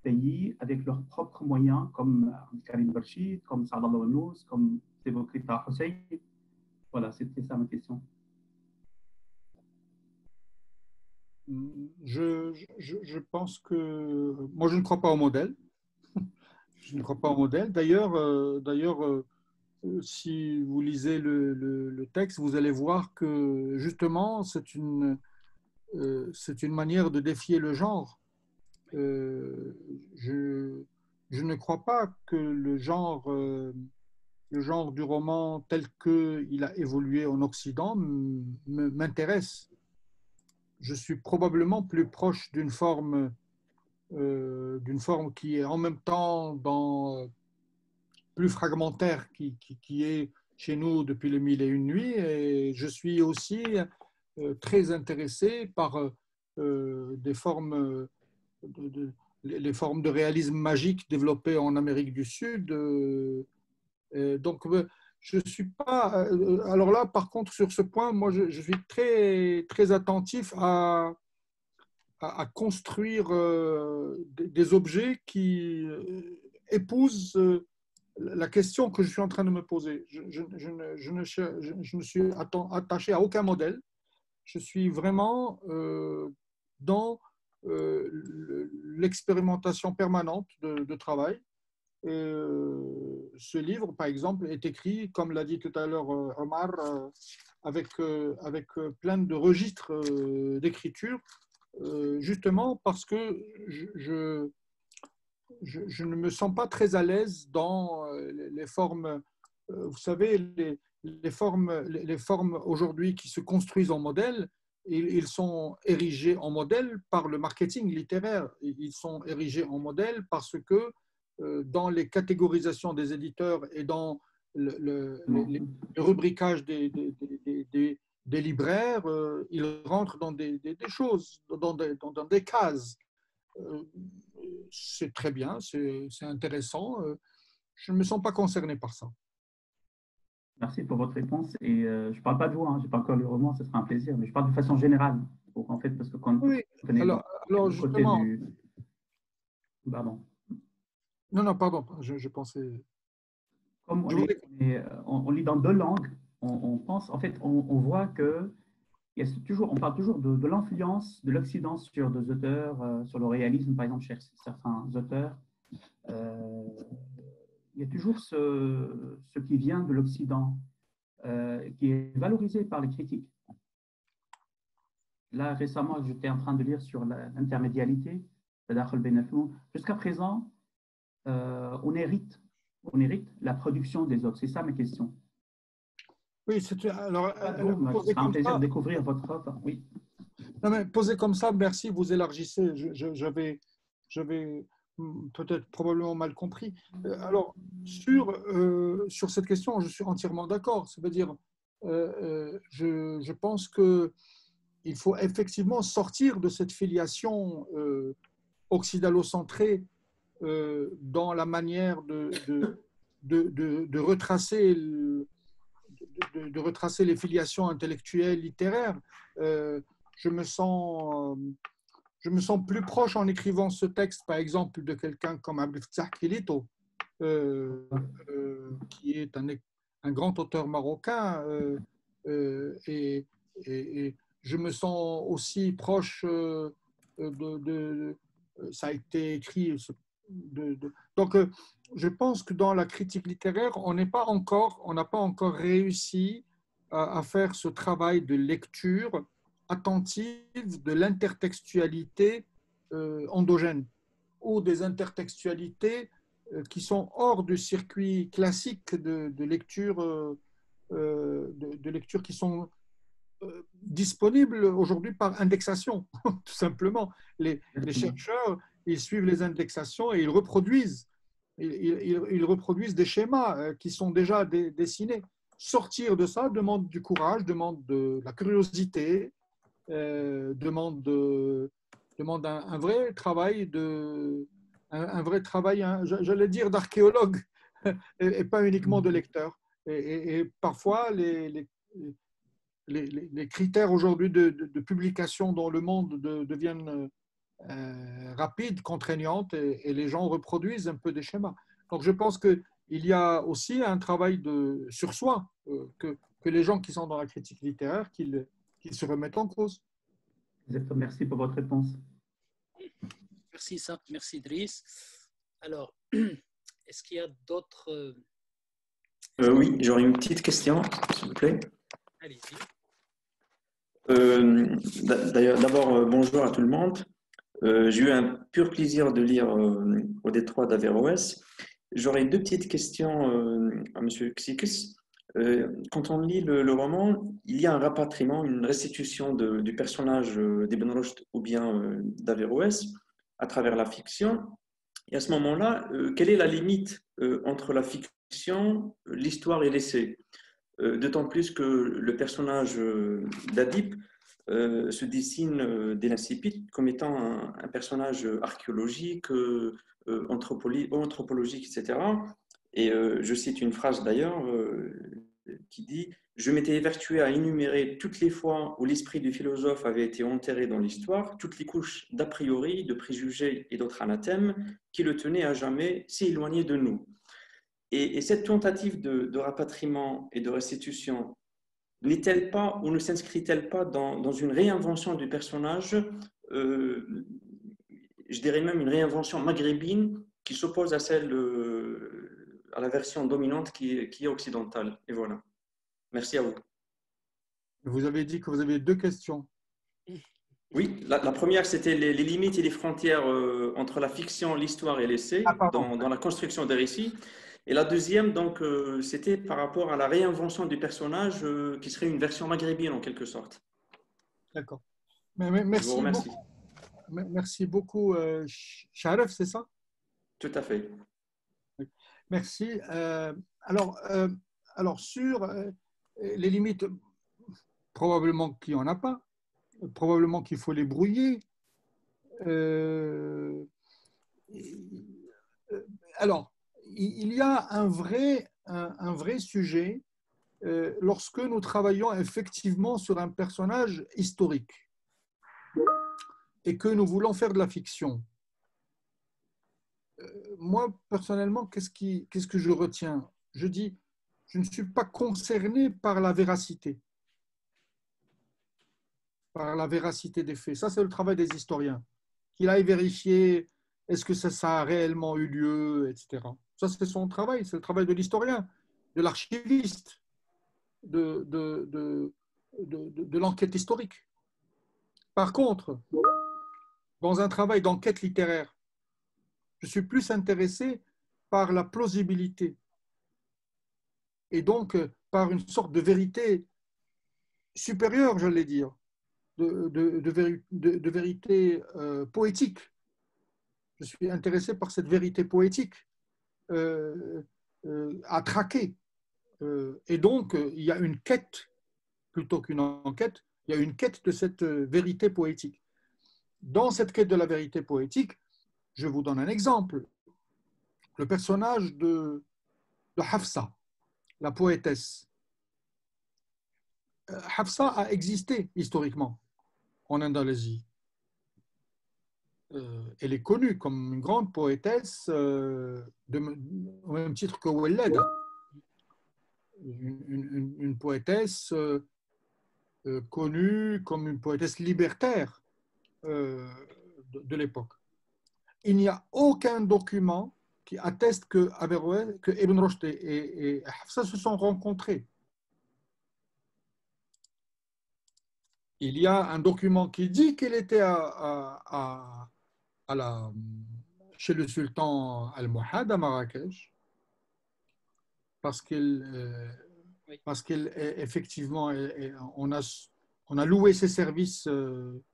pays, avec leurs propres moyens, comme Karim Barchid, comme Saad al comme évoqué par Hussein. Voilà, c'était ça ma question. Je pense que moi, je ne crois pas au modèle. Je ne crois pas au modèle. D'ailleurs, si vous lisez le texte, vous allez voir que justement, c'est une manière de défier le genre. Je ne crois pas que le genre du roman tel qu'il a évolué en Occident m'intéresse. Je suis probablement plus proche d'une forme qui est en même temps plus fragmentaire qui est chez nous depuis les Mille et une nuits. Et je suis aussi très intéressé par des formes les formes de réalisme magique développées en Amérique du Sud. Donc, je suis pas. Alors là, par contre, sur ce point, moi, je suis très, très attentif à construire des objets qui épousent la question que je suis en train de me poser. Je ne suis attaché à aucun modèle. Je suis vraiment dans l'expérimentation permanente de travail. Ce livre, par exemple, est écrit, comme l'a dit tout à l'heure Omar, avec plein de registres d'écriture, justement parce que je ne me sens pas très à l'aise dans les formes. Vous savez, les formes aujourd'hui qui se construisent en modèle, ils sont érigés en modèle par le marketing littéraire. Ils sont érigés en modèle parce que dans les catégorisations des éditeurs et dans le rubricage des libraires, ils rentrent dans des choses, dans des cases. C'est très bien, c'est intéressant. Je ne me sens pas concerné par ça. Merci pour votre réponse. Et je ne parle pas de vous, hein, je n'ai pas encore lu le roman, ce sera un plaisir, mais je parle de façon générale. En fait, parce que quand oui, on connaît alors le côté justement, du... Pardon. Non, pardon, je pensais... Comme on lit dans deux langues, on pense, en fait, on voit que on parle toujours de l'influence de l'Occident sur des auteurs, sur le réalisme, par exemple, chez certains auteurs. Il y a toujours ce qui vient de l'Occident, qui est valorisé par les critiques. Là, récemment, j'étais en train de lire sur l'intermédialité, jusqu'à présent, on hérite la production des autres. C'est ça ma question. Oui, c'est un plaisir de découvrir votre œuvre. Oui. Non, mais posé comme ça, merci, vous élargissez. J'avais peut-être probablement mal compris. Alors, sur cette question, je suis entièrement d'accord. Ça veut dire, je pense qu'il faut effectivement sortir de cette filiation occidalo-centrée dans la manière de retracer de retracer les filiations intellectuelles, littéraires. Je me sens plus proche en écrivant ce texte, par exemple, de quelqu'un comme Abdel Fattah Kilito, qui est un grand auteur marocain. Et je me sens aussi proche ça a été écrit. Donc, je pense que dans la critique littéraire, on n'a pas encore réussi à faire ce travail de lecture attentive de l'intertextualité endogène ou des intertextualités qui sont hors du circuit classique de lecture, qui sont disponibles aujourd'hui par indexation, tout simplement. Les chercheurs, ils suivent les indexations et ils reproduisent des schémas qui sont déjà dessinés. Sortir de ça demande du courage, demande de la curiosité, demande un vrai travail un vrai travail, j'allais dire d'archéologue, et pas uniquement de lecteur. Et parfois, les critères aujourd'hui de publication dans le monde deviennent rapides, contraignantes, et les gens reproduisent un peu des schémas. Donc, je pense qu'il y a aussi un travail sur soi, que les gens qui sont dans la critique littéraire, qu'ils se remettent en cause. Merci pour votre réponse. Merci, Issa. Merci, Driss. Alors, est-ce qu'il y a d'autres... Oui, j'aurais une petite question, s'il vous plaît. Allez-y. D'ailleurs, d'abord, bonjour à tout le monde. J'ai eu un pur plaisir de lire Au détroit d'Averroès. J'aurais deux petites questions à M. Xikis. Quand on lit le roman, il y a un rapatriement, une restitution du personnage d'Ibn Rushd ou bien d'Averroès à travers la fiction. Et à ce moment-là, quelle est la limite entre la fiction, l'histoire et l'essai? D'autant plus que le personnage d'Adib se dessine dès l'incipit comme étant un personnage archéologique, anthropologique, etc. Et je cite une phrase d'ailleurs qui dit « Je m'étais évertué à énumérer toutes les fois où l'esprit du philosophe avait été enterré dans l'histoire, toutes les couches d'a priori, de préjugés et d'autres anathèmes qui le tenaient à jamais si éloigné de nous. » Et cette tentative de rapatriement et de restitution n'est-elle pas ou ne s'inscrit-elle pas dans une réinvention du personnage, je dirais même une réinvention maghrébine qui s'oppose à à la version dominante qui est occidentale? Et voilà. Merci à vous. Vous avez dit que vous avez deux questions. Oui, la première, c'était les limites et les frontières entre la fiction, l'histoire et l'essai dans la construction des récits. Et la deuxième, donc, c'était par rapport à la réinvention du personnage qui serait une version maghrébine en quelque sorte. D'accord. Merci beaucoup. Merci beaucoup, Sharef, c'est ça? Tout à fait. Merci. Alors sur les limites, probablement qu'il n'y en a pas. Probablement qu'il faut les brouiller. Alors, il y a un vrai sujet lorsque nous travaillons effectivement sur un personnage historique et que nous voulons faire de la fiction. Moi, personnellement, qu'est-ce que je retiens? Je dis, je ne suis pas concerné par la véracité. Par la véracité des faits. Ça, c'est le travail des historiens. Qu'il aille vérifier est-ce que ça a réellement eu lieu, etc. Ça, c'est son travail. C'est le travail de l'historien, de l'archiviste, de l'enquête historique. Par contre, dans un travail d'enquête littéraire, je suis plus intéressé par la plausibilité et donc par une sorte de vérité supérieure, j'allais dire, de vérité poétique. Je suis intéressé par cette vérité poétique à traquer. Et donc, il y a une quête, plutôt qu'une enquête, il y a une quête de cette vérité poétique. Dans cette quête de la vérité poétique, je vous donne un exemple. Le personnage de Hafsa, la poétesse. Hafsa a existé historiquement en Indonésie. Elle est connue comme une grande poétesse au même titre que Ouellada. Une poétesse connue comme une poétesse libertaire de l'époque. Il n'y a aucun document qui atteste que Ibn Rushd et Hafsa se sont rencontrés. Il y a un document qui dit qu'elle était chez le sultan Al-Muhad à Marrakech, parce qu'effectivement, on a On a loué ses services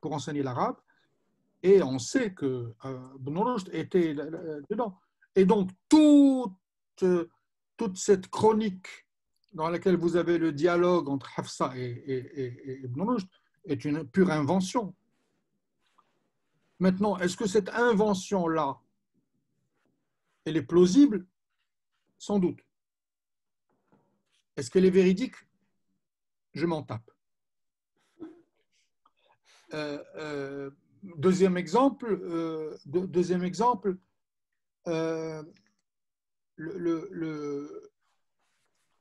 pour enseigner l'arabe et on sait que Ibn Rushd était dedans. Et donc, toute cette chronique dans laquelle vous avez le dialogue entre Hafsa et Ibn Rushd est une pure invention. Maintenant, est-ce que cette invention-là, elle est plausible? Sans doute. Est-ce qu'elle est véridique? Je m'en tape. Deuxième exemple,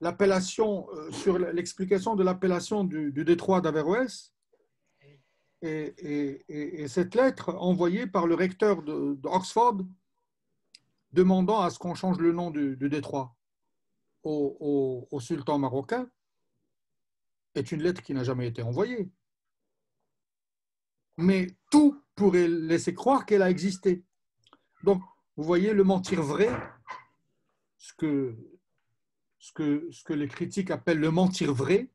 l'appellation, sur l'explication de l'appellation du détroit d'Averroès et cette lettre envoyée par le recteur d'Oxford demandant à ce qu'on change le nom du détroit au sultan marocain est une lettre qui n'a jamais été envoyée. Mais tout pourrait laisser croire qu'elle a existé. Donc, vous voyez, le mentir vrai, ce que les critiques appellent le mentir vrai,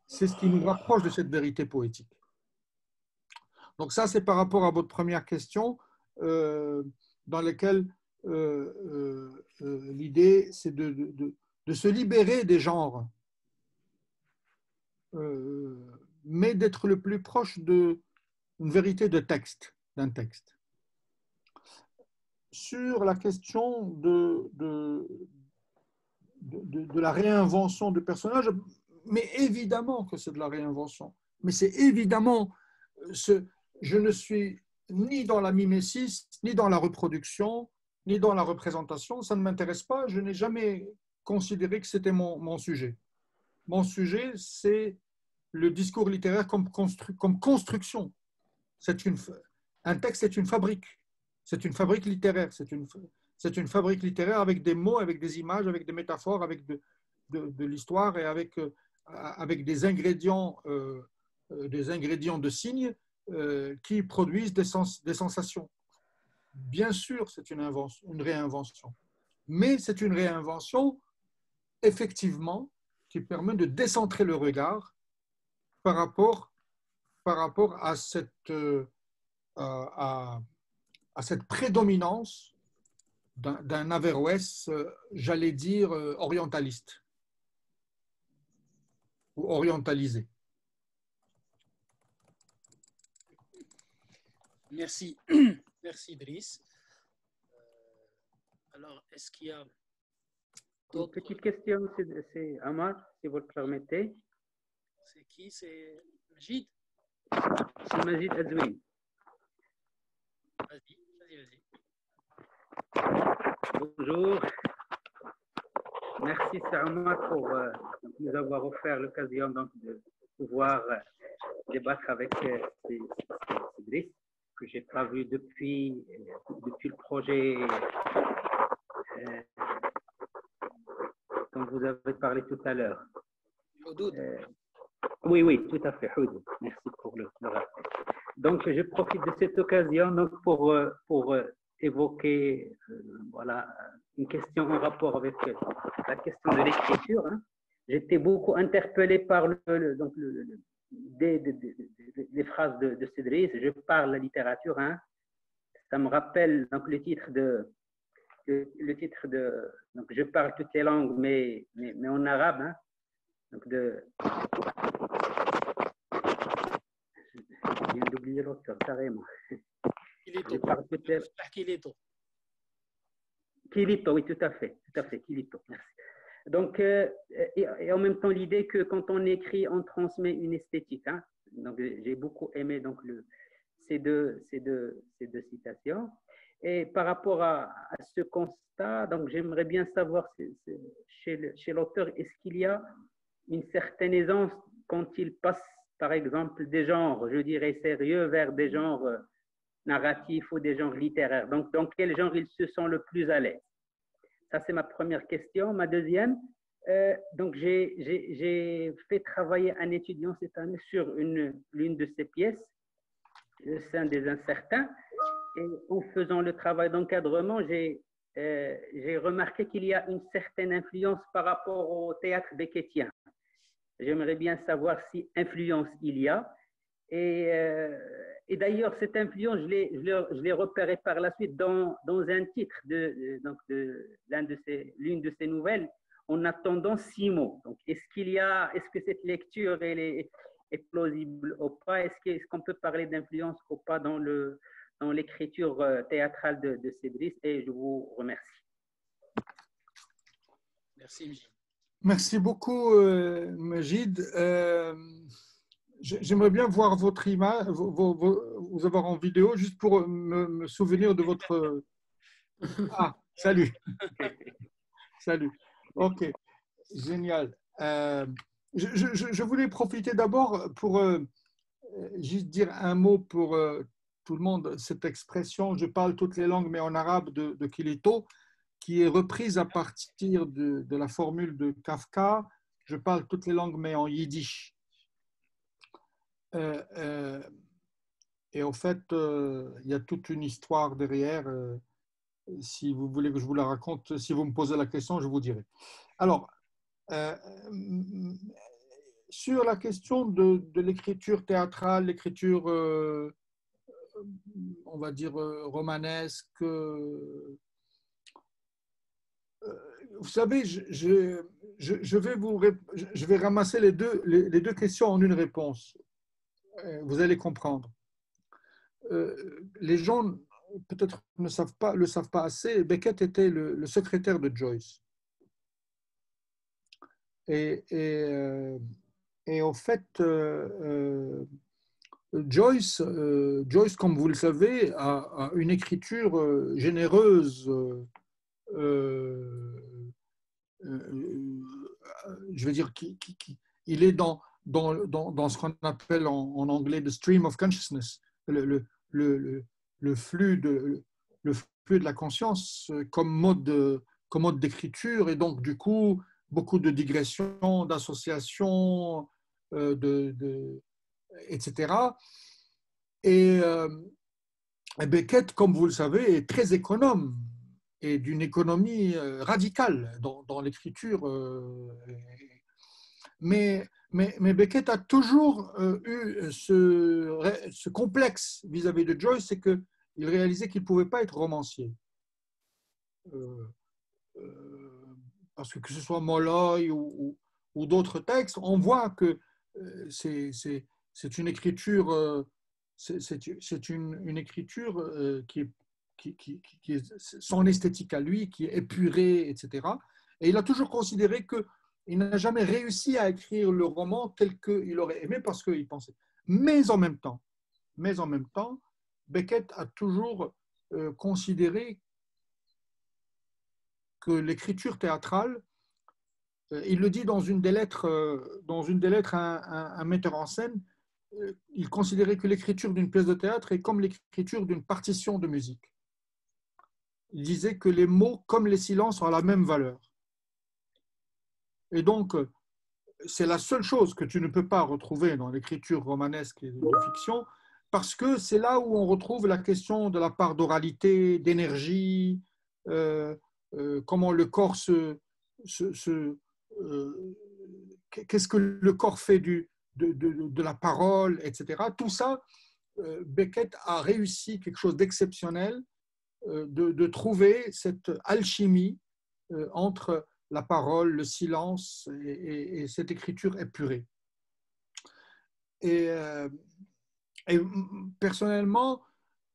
c'est ce qui nous rapproche de cette vérité poétique. Donc ça, c'est par rapport à votre première question, dans laquelle l'idée, c'est de se libérer des genres, mais d'être le plus proche d'une vérité de texte, d'un texte. Sur la question de la réinvention de personnages, mais évidemment que c'est de la réinvention. Mais c'est évidemment, je ne suis ni dans la mimésis, ni dans la reproduction, ni dans la représentation. Ça ne m'intéresse pas. Je n'ai jamais considéré que c'était mon sujet. Mon sujet, c'est le discours littéraire comme construction. Un texte est une fabrique. C'est une fabrique littéraire. C'est une fabrique littéraire avec des mots, avec des images, avec des métaphores, avec de l'histoire et avec des ingrédients de signes qui produisent des sensations. Bien sûr, c'est une réinvention. Mais c'est une réinvention, effectivement, qui permet de décentrer le regard par rapport à cette prédominance d'un Averroès, j'allais dire, orientaliste ou orientalisé. Merci. Merci, Driss. Alors, est-ce qu'il y a une petite question, c'est Amar, si vous le permettez. C'est qui? C'est Majid? C'est Majid Azoui. Vas-y. Bonjour. Merci, c'est Amar, pour nous avoir offert l'occasion de pouvoir débattre avec Driss, que je n'ai pas vu depuis le projet dont vous avez parlé tout à l'heure. Oui, tout à fait, Houdoud. Merci pour le rappel. Donc, je profite de cette occasion pour évoquer une question en rapport avec la question de l'écriture. J'étais beaucoup interpellé par des phrases de Cédric. Je parle la littérature. Ça me rappelle le titre de donc je parle toutes les langues, mais en arabe. Donc je viens d'oublier l'auteur carrément. Kilito, oui, tout à fait, Kilito, merci. Donc, et en même temps, l'idée que quand on écrit, on transmet une esthétique. Donc, j'ai beaucoup aimé ces deux citations. Et par rapport à ce constat, donc j'aimerais bien savoir chez l'auteur, est-ce qu'il y a une certaine aisance quand il passe, par exemple, des genres, je dirais, sérieux vers des genres narratifs ou des genres littéraires. Donc, dans quel genre il se sent le plus à l'aise? Ça, c'est ma première question. Ma deuxième, donc j'ai fait travailler un étudiant cette année sur l'une de ses pièces, Le sein des incertains. Et en faisant le travail d'encadrement, j'ai remarqué qu'il y a une certaine influence par rapport au théâtre beckettien. J'aimerais bien savoir si influence il y a. Et d'ailleurs, cette influence, je l'ai repérée par la suite dans un titre l'une de ces nouvelles, en attendant 6 mots. Donc, est-ce que cette lecture elle est plausible ou pas? Est-ce qu'on peut parler d'influence ou pas dans l'écriture théâtrale de Cédric? Et je vous remercie. Merci. Merci beaucoup, Majid. J'aimerais bien voir votre image, vous avoir en vidéo, juste pour me souvenir de votre... Ah, salut. Salut. Ok, génial. Je voulais profiter d'abord pour juste dire un mot pour tout le monde. Cette expression, je parle toutes les langues, mais en arabe, de Kilito, qui est reprise à partir de la formule de Kafka, je parle toutes les langues, mais en yiddish. Et en fait, il y a toute une histoire derrière. Si vous voulez que je vous la raconte, si vous me posez la question, je vous dirai. Alors, sur la question de l'écriture théâtrale, l'écriture, on va dire, romanesque, vous savez, je vais ramasser les deux questions en une réponse. Vous allez comprendre. Les gens peut-être ne le savent pas assez. Beckett était le secrétaire de Joyce. Et en fait, Joyce, comme vous le savez, a une écriture généreuse. Je veux dire, il est dans ce qu'on appelle en anglais the stream of consciousness, le flux de la conscience comme mode d'écriture, et donc du coup beaucoup de digressions, d'associations, etc. Et Beckett, comme vous le savez, est très économe et d'une économie radicale dans l'écriture. Mais Beckett a toujours eu ce complexe vis-à-vis de Joyce, c'est qu'il réalisait qu'il ne pouvait pas être romancier. Parce que ce soit Molloy ou d'autres textes, on voit que c'est une écriture, c'est une écriture qui est son esthétique à lui, qui est épurée, etc. Et il a toujours considéré qu'il n'a jamais réussi à écrire le roman tel qu'il aurait aimé parce qu'il pensait. Mais en même temps, Beckett a toujours considéré que l'écriture théâtrale, il le dit dans une des lettres à un metteur en scène, il considérait que l'écriture d'une pièce de théâtre est comme l'écriture d'une partition de musique. Il disait que les mots, comme les silences, ont la même valeur. Et donc, c'est la seule chose que tu ne peux pas retrouver dans l'écriture romanesque et de fiction, parce que c'est là où on retrouve la question de la part d'oralité, d'énergie, comment le corps qu'est-ce que le corps fait de la parole, etc. Tout ça, Beckett a réussi quelque chose d'exceptionnel, de trouver cette alchimie entre la parole, le silence et cette écriture épurée. Et personnellement,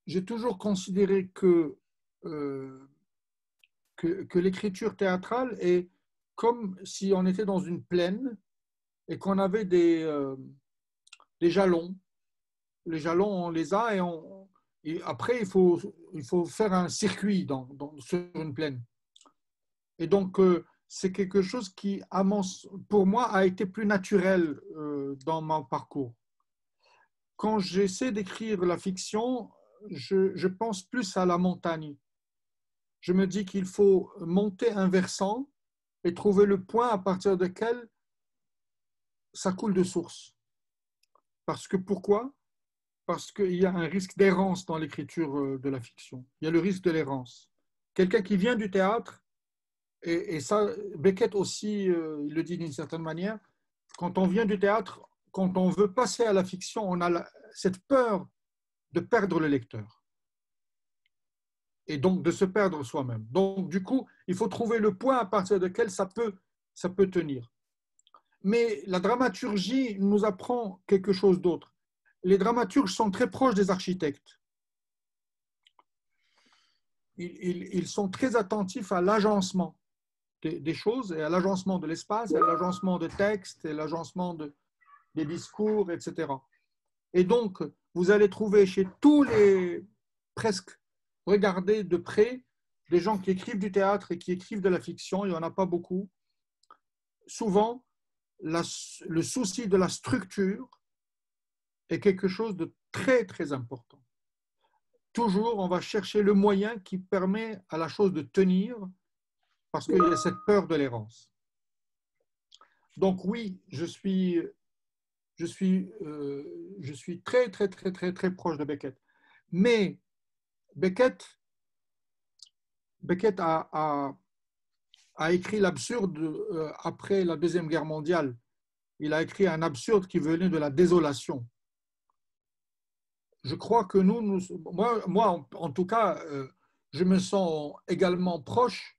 j'ai toujours considéré que l'écriture théâtrale est comme si on était dans une plaine et qu'on avait des jalons. Les jalons, on les a et après, il faut faire un circuit sur une plaine. Et donc, c'est quelque chose qui, pour moi, a été plus naturel dans mon parcours. Quand j'essaie d'écrire la fiction, je pense plus à la montagne. Je me dis qu'il faut monter un versant et trouver le point à partir duquel ça coule de source. Pourquoi ? Parce qu'il y a un risque d'errance dans l'écriture de la fiction. Il y a le risque de l'errance. Quelqu'un qui vient du théâtre, et ça, Beckett aussi, il le dit d'une certaine manière, quand on vient du théâtre, quand on veut passer à la fiction, on a cette peur de perdre le lecteur et donc de se perdre soi-même. Donc, du coup, il faut trouver le point à partir duquel ça peut tenir. Mais la dramaturgie nous apprend quelque chose d'autre. Les dramaturges sont très proches des architectes. Ils sont très attentifs à l'agencement des choses et à l'agencement de l'espace, à l'agencement de textes, et l'agencement des discours, etc. Et donc, vous allez trouver chez tous les, presque, regardez de près, des gens qui écrivent du théâtre et qui écrivent de la fiction, il n'y en a pas beaucoup. Souvent, le souci de la structure est quelque chose de très, très important. Toujours, on va chercher le moyen qui permet à la chose de tenir parce qu'il y a cette peur de l'errance. Donc oui, je suis très, très, très, très, très proche de Beckett. Mais Beckett a écrit l'absurde après la Deuxième Guerre mondiale. Il a écrit un absurde qui venait de la désolation. Je crois que moi en tout cas, je me sens également proche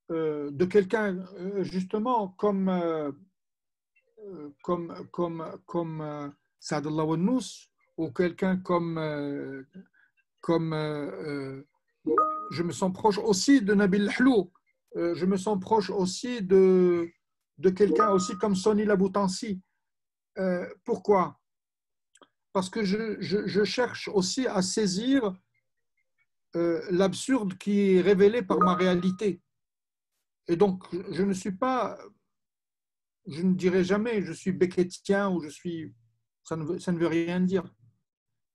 de quelqu'un justement comme Saadallah Wannous ou quelqu'un comme je me sens proche aussi de Nabil Hlou, je me sens proche aussi de quelqu'un aussi comme Soni Laboutansi. Pourquoi? Parce que je cherche aussi à saisir l'absurde qui est révélé par ma réalité. Et donc, je ne dirai jamais je suis beckettien ou ça ne veut rien dire.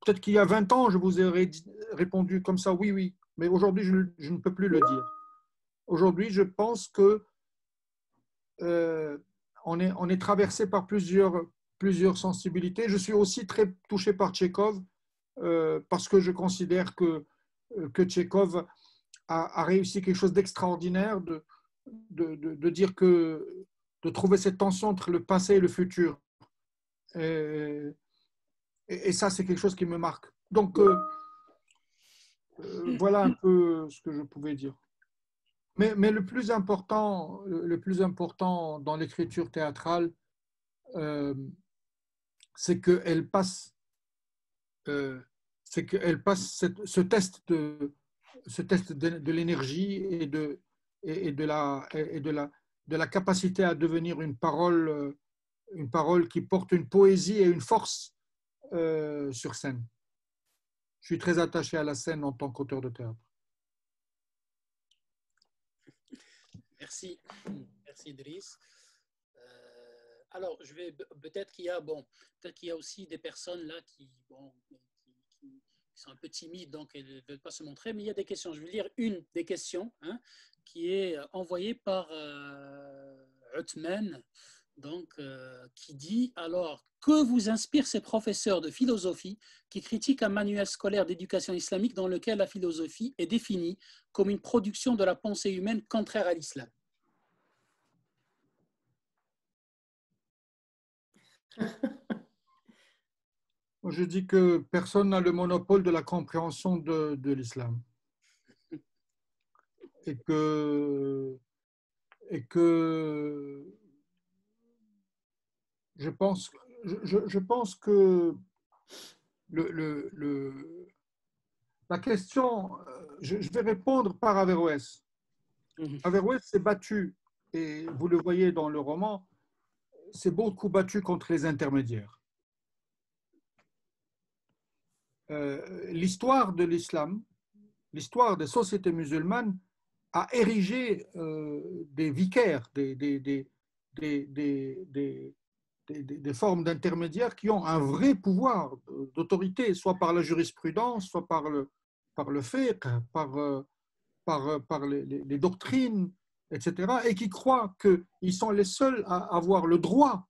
Peut-être qu'il y a 20 ans, je vous aurais répondu comme ça, oui, oui. Mais aujourd'hui, je ne peux plus le dire. Aujourd'hui, je pense que on est traversé par plusieurs sensibilités. Je suis aussi très touché par Tchekhov parce que je considère que Tchekhov a réussi quelque chose d'extraordinaire de dire que de trouver cette tension entre le passé et le futur. Et ça, c'est quelque chose qui me marque. Donc, voilà un peu ce que je pouvais dire. Mais le plus important dans l'écriture théâtrale, c'est qu'elle passe ce test de l'énergie et de la capacité à devenir une parole qui porte une poésie et une force sur scène. Je suis très attaché à la scène en tant qu'auteur de théâtre. Merci, merci Driss. Alors, peut-être qu'il y a aussi des personnes là qui sont un peu timides, donc elles ne veulent pas se montrer, mais il y a des questions. Je vais lire une des questions qui est envoyée par Uthman, donc, qui dit alors, que vous inspirent ces professeurs de philosophie qui critiquent un manuel scolaire d'éducation islamique dans lequel la philosophie est définie comme une production de la pensée humaine contraire à l'islam? Je dis que personne n'a le monopole de la compréhension de l'islam. Et que je pense que la question, je vais répondre par Averroès. Averroès s'est battu, et vous le voyez dans le roman, s'est beaucoup battu contre les intermédiaires. L'histoire de l'islam, l'histoire des sociétés musulmanes a érigé des vicaires, des formes d'intermédiaires qui ont un vrai pouvoir d'autorité, soit par la jurisprudence, soit par le fiqh, par les doctrines, etc., et qui croient qu'ils sont les seuls à avoir le droit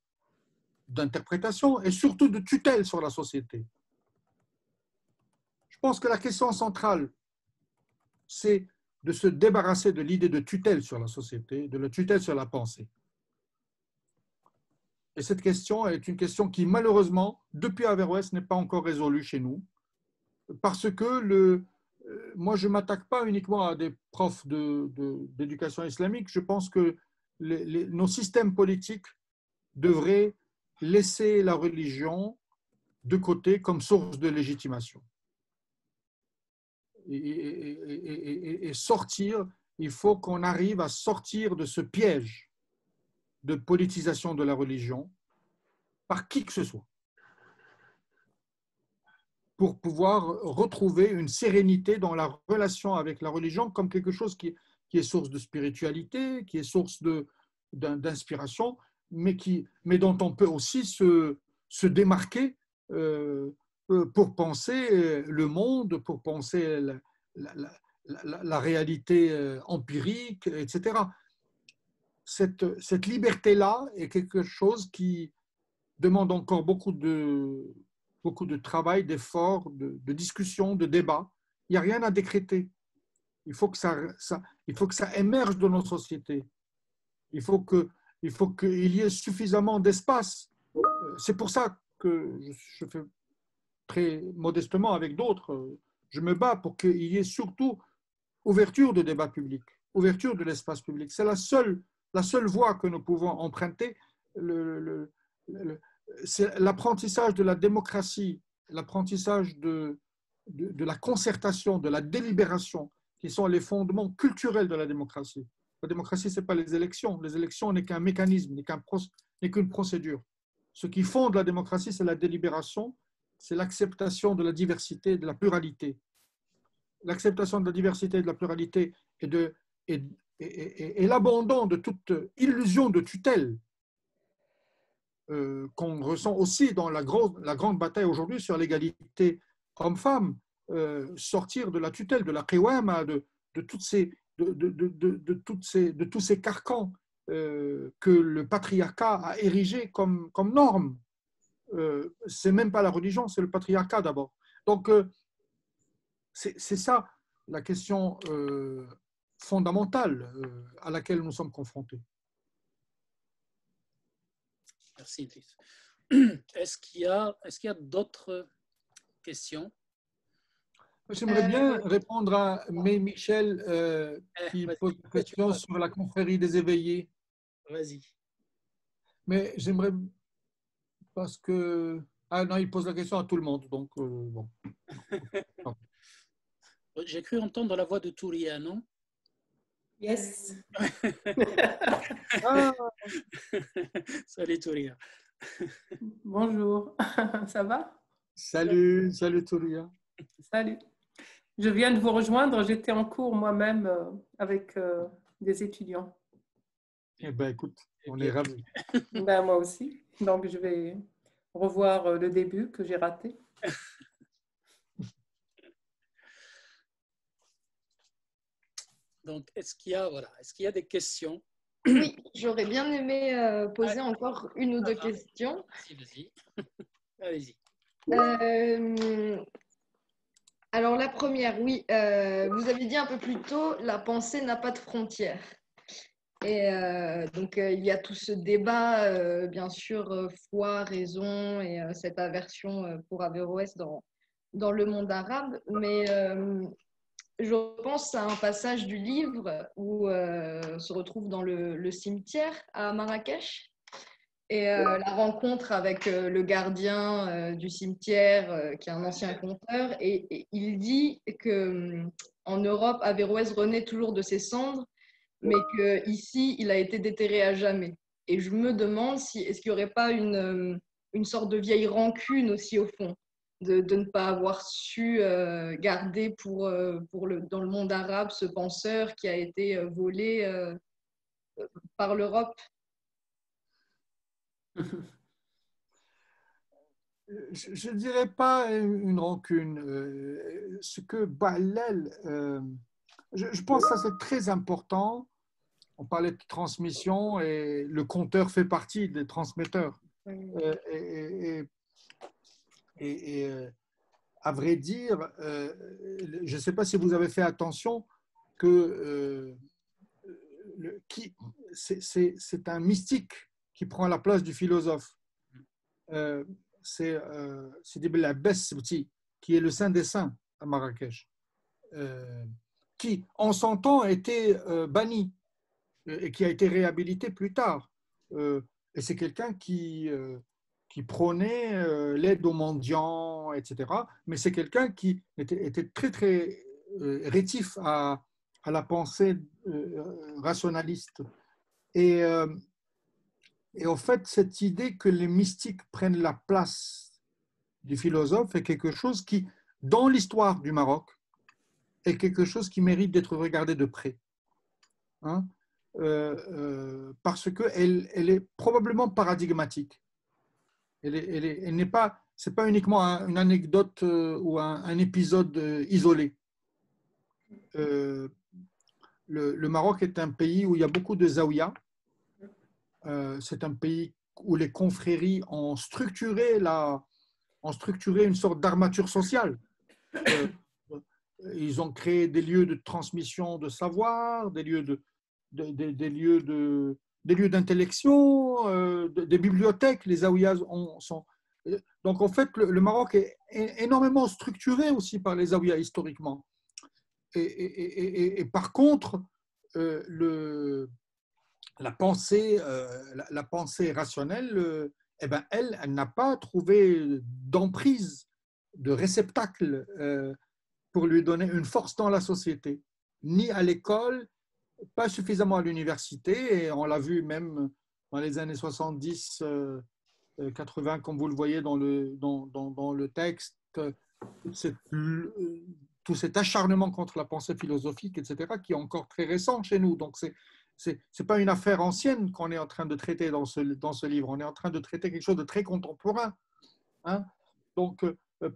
d'interprétation et surtout de tutelle sur la société. Je pense que la question centrale, c'est de se débarrasser de l'idée de tutelle sur la société, de la tutelle sur la pensée. Et cette question est une question qui, malheureusement, depuis Averroès, n'est pas encore résolue chez nous. Parce que moi, je ne m'attaque pas uniquement à des profs d'éducation islamique. Je pense que nos systèmes politiques devraient laisser la religion de côté comme source de légitimation. Et sortir, il faut qu'on arrive à sortir de ce piège de politisation de la religion par qui que ce soit, pour pouvoir retrouver une sérénité dans la relation avec la religion comme quelque chose qui est source de spiritualité, qui est source d'inspiration, mais dont on peut aussi se démarquer pour penser le monde, pour penser la réalité empirique, etc. Cette liberté-là est quelque chose qui demande encore beaucoup de travail, d'efforts, de discussion, de débat. Il n'y a rien à décréter. Il faut que ça émerge de nos sociétés. Il faut qu'il y ait suffisamment d'espace. C'est pour ça que je fais très modestement avec d'autres, je me bats pour qu'il y ait surtout ouverture de débat public, ouverture de l'espace public. C'est la seule voie que nous pouvons emprunter. C'est l'apprentissage de la démocratie, l'apprentissage de la concertation, de la délibération, qui sont les fondements culturels de la démocratie. La démocratie, ce n'est pas les élections. Les élections n'est qu'un mécanisme, n'est qu'une procédure. Ce qui fonde la démocratie, c'est la délibération, c'est l'acceptation de la diversité, de la pluralité. L'acceptation de la diversité et de la pluralité et l'abandon de toute illusion de tutelle qu'on ressent aussi dans la grande bataille aujourd'hui sur l'égalité homme-femme, sortir de la tutelle, de la qiwama, de tous ces carcans que le patriarcat a érigés comme norme. C'est même pas la religion, c'est le patriarcat d'abord. Donc, c'est ça la question fondamentale à laquelle nous sommes confrontés. Merci, Idriss. Est-ce qu'il y a d'autres questions? J'aimerais bien répondre à May Michel qui pose une question sur la confrérie des éveillés. Vas-y. Mais j'aimerais, parce que... Ah non, il pose la question à tout le monde, donc bon. J'ai cru entendre la voix de Touria, non? Yes. Ah. Salut Touria. Bonjour, ça va? Salut Touria. Salut. Je viens de vous rejoindre, j'étais en cours moi-même avec des étudiants. Eh bien, écoute, on est ravis. Ben, moi aussi, donc je vais revoir le début que j'ai raté. Donc, est-ce qu'il y a des questions? Oui, j'aurais bien aimé poser encore une ou deux questions. Vas-y. Allez-y. Alors, la première, oui, vous avez dit un peu plus tôt, la pensée n'a pas de frontières. Et donc, il y a tout ce débat, bien sûr, foi, raison et cette aversion pour Averroès dans le monde arabe. Mais je pense à un passage du livre où on se retrouve dans le cimetière à Marrakech. Et la rencontre avec le gardien du cimetière, qui est un ancien conteur, et il dit qu'en Europe, Averroès renaît toujours de ses cendres, mais qu'ici, il a été déterré à jamais. Et je me demande est-ce qu'il n'y aurait pas une sorte de vieille rancune aussi au fond, de ne pas avoir su garder dans le monde arabe ce penseur qui a été volé par l'Europe. Je ne dirais pas une rancune. Ce que Ballel, je pense que ça c'est très important. On parlait de transmission et le conteur fait partie des transmetteurs. Et à vrai dire, je ne sais pas si vous avez fait attention que c'est un mystique qui prend la place du philosophe. C'est Sidi Bel Abbas, qui est le saint des saints à Marrakech, qui en son temps était banni et qui a été réhabilité plus tard. Et c'est quelqu'un qui prônait l'aide aux mendiants, etc. Mais c'est quelqu'un qui était très, très rétif à la pensée rationaliste. Et en fait, cette idée que les mystiques prennent la place du philosophe est quelque chose qui, dans l'histoire du Maroc, est quelque chose qui mérite d'être regardé de près. Hein? Parce qu'elle est probablement paradigmatique. Elle n'est pas, c'est pas uniquement une anecdote ou un épisode isolé. Le Maroc est un pays où il y a beaucoup de zaouïas. C'est un pays où les confréries ont structuré une sorte d'armature sociale. Ils ont créé des lieux de transmission de savoir, des lieux d'intellection, des bibliothèques. Les zaouïas sont. Donc en fait, le Maroc est énormément structuré aussi par les zaouïas historiquement. Et par contre, la pensée rationnelle, eh ben, elle n'a pas trouvé d'emprise, de réceptacle pour lui donner une force dans la société, ni à l'école, pas suffisamment à l'université, et on l'a vu même dans les années 70, 80, comme vous le voyez dans le texte, tout cet acharnement contre la pensée philosophique, etc., qui est encore très récent chez nous. Donc, c'est pas une affaire ancienne qu'on est en train de traiter dans ce livre. On est en train de traiter quelque chose de très contemporain. Hein. Donc,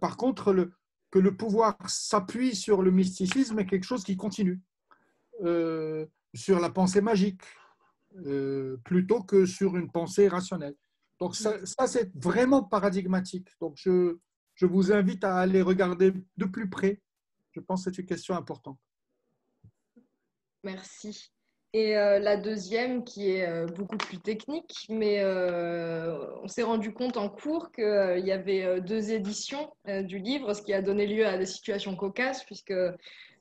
par contre, que le pouvoir s'appuie sur le mysticisme est quelque chose qui continue, sur la pensée magique, plutôt que sur une pensée rationnelle. Donc, ça c'est vraiment paradigmatique. Donc, je vous invite à aller regarder de plus près. Je pense que c'est une question importante. Merci. Et la deuxième, qui est beaucoup plus technique, mais on s'est rendu compte en cours qu'il y avait 2 éditions du livre, ce qui a donné lieu à des situations cocasses, puisque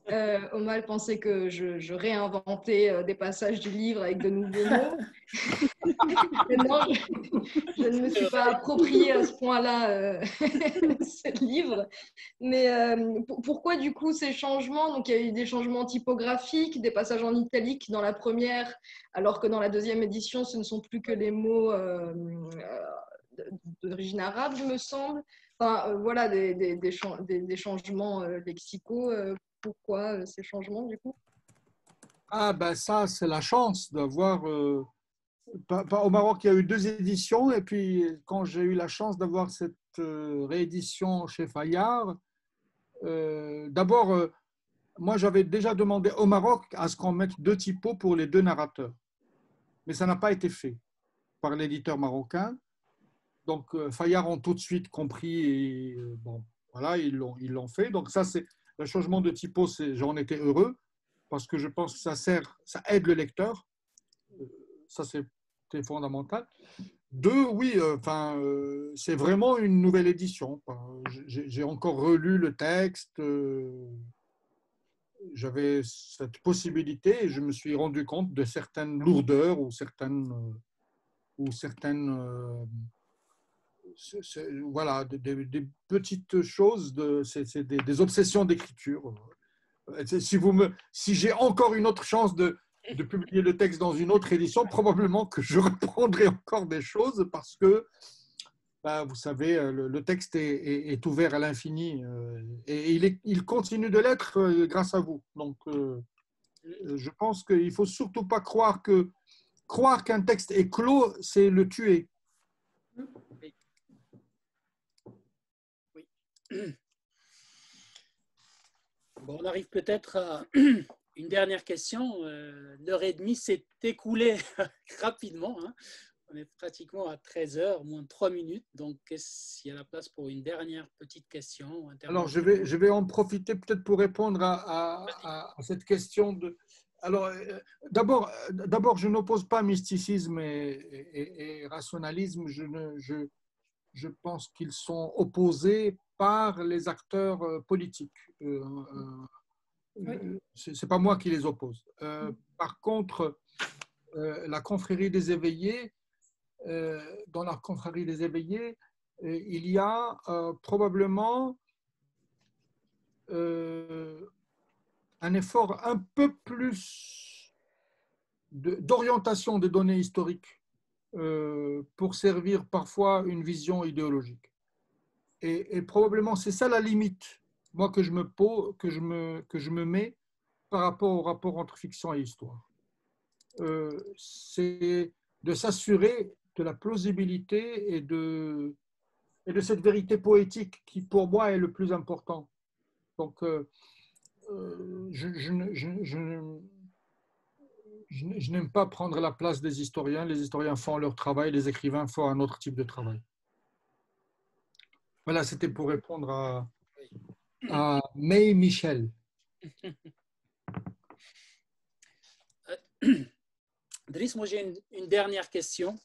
Omar pensait que je réinventais des passages du livre avec de nouveaux mots. Et non, je ne me suis pas approprié à ce point-là ce livre. Mais pourquoi du coup ces changements? Donc il y a eu des changements typographiques, des passages en italique dans la première, alors que dans la deuxième édition, ce ne sont plus que les mots d'origine arabe, il me semble. Enfin, voilà, des changements lexicaux. Pourquoi ces changements du coup? Ah ben ça, c'est la chance d'avoir... au Maroc, il y a eu 2 éditions, et puis quand j'ai eu la chance d'avoir cette réédition chez Fayard, d'abord, moi j'avais déjà demandé au Maroc à ce qu'on mette 2 typos pour les 2 narrateurs, mais ça n'a pas été fait par l'éditeur marocain. Donc Fayard ont tout de suite compris et bon, voilà, ils l'ont fait. Donc ça, c'est le changement de typo, j'en étais heureux parce que je pense que ça aide le lecteur. Ça, c'est fondamental. 2, oui, c'est vraiment une nouvelle édition. J'ai encore relu le texte. J'avais cette possibilité et je me suis rendu compte de certaines lourdeurs ou certaines voilà, des petites choses, c'est des obsessions d'écriture. Si j'ai encore une autre chance de publier le texte dans une autre édition, probablement que je reprendrai encore des choses parce que, vous savez, le texte est ouvert à l'infini et il continue de l'être grâce à vous. Donc, je pense qu'il ne faut surtout pas croire qu'un texte est clos, c'est le tuer. Bon, on arrive peut-être à une dernière question. L'heure et demie s'est écoulée rapidement. Hein. On est pratiquement à 13h, moins de 3 minutes. Donc, s'il y a la place pour une dernière petite question? Alors, je vais en profiter peut-être pour répondre à cette question Alors, d'abord, je n'oppose pas mysticisme et rationalisme. Je pense qu'ils sont opposés par les acteurs politiques. C'est pas moi qui les oppose. Par contre, la confrérie des éveillés, dans la confrérie des éveillés, il y a probablement un effort un peu plus d'orientation des données historiques pour servir parfois une vision idéologique. Et probablement c'est ça la limite, moi, que je me mets par rapport au rapport entre fiction et histoire. C'est de s'assurer de la plausibilité et de cette vérité poétique qui, pour moi, est le plus important. Donc, je n'aime pas prendre la place des historiens. Les historiens font leur travail, les écrivains font un autre type de travail. Voilà, c'était pour répondre à May Michel. Driss, moi j'ai une dernière question.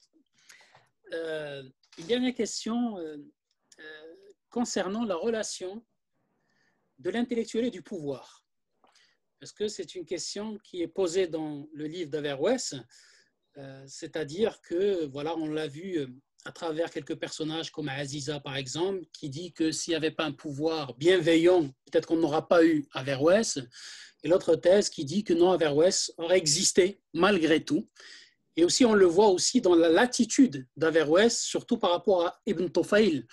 Concernant la relation de l'intellectuel et du pouvoir. Parce que c'est une question qui est posée dans le livre d'Averroès, c'est-à-dire que, voilà, on l'a vu à travers quelques personnages comme Aziza, par exemple, qui dit que s'il n'y avait pas un pouvoir bienveillant, peut-être qu'on n'aura pas eu Averroès. Et l'autre thèse qui dit que non, Averroès aurait existé malgré tout. Et aussi, on le voit aussi dans l'attitude d'Averroès, surtout par rapport à Ibn Tufayl.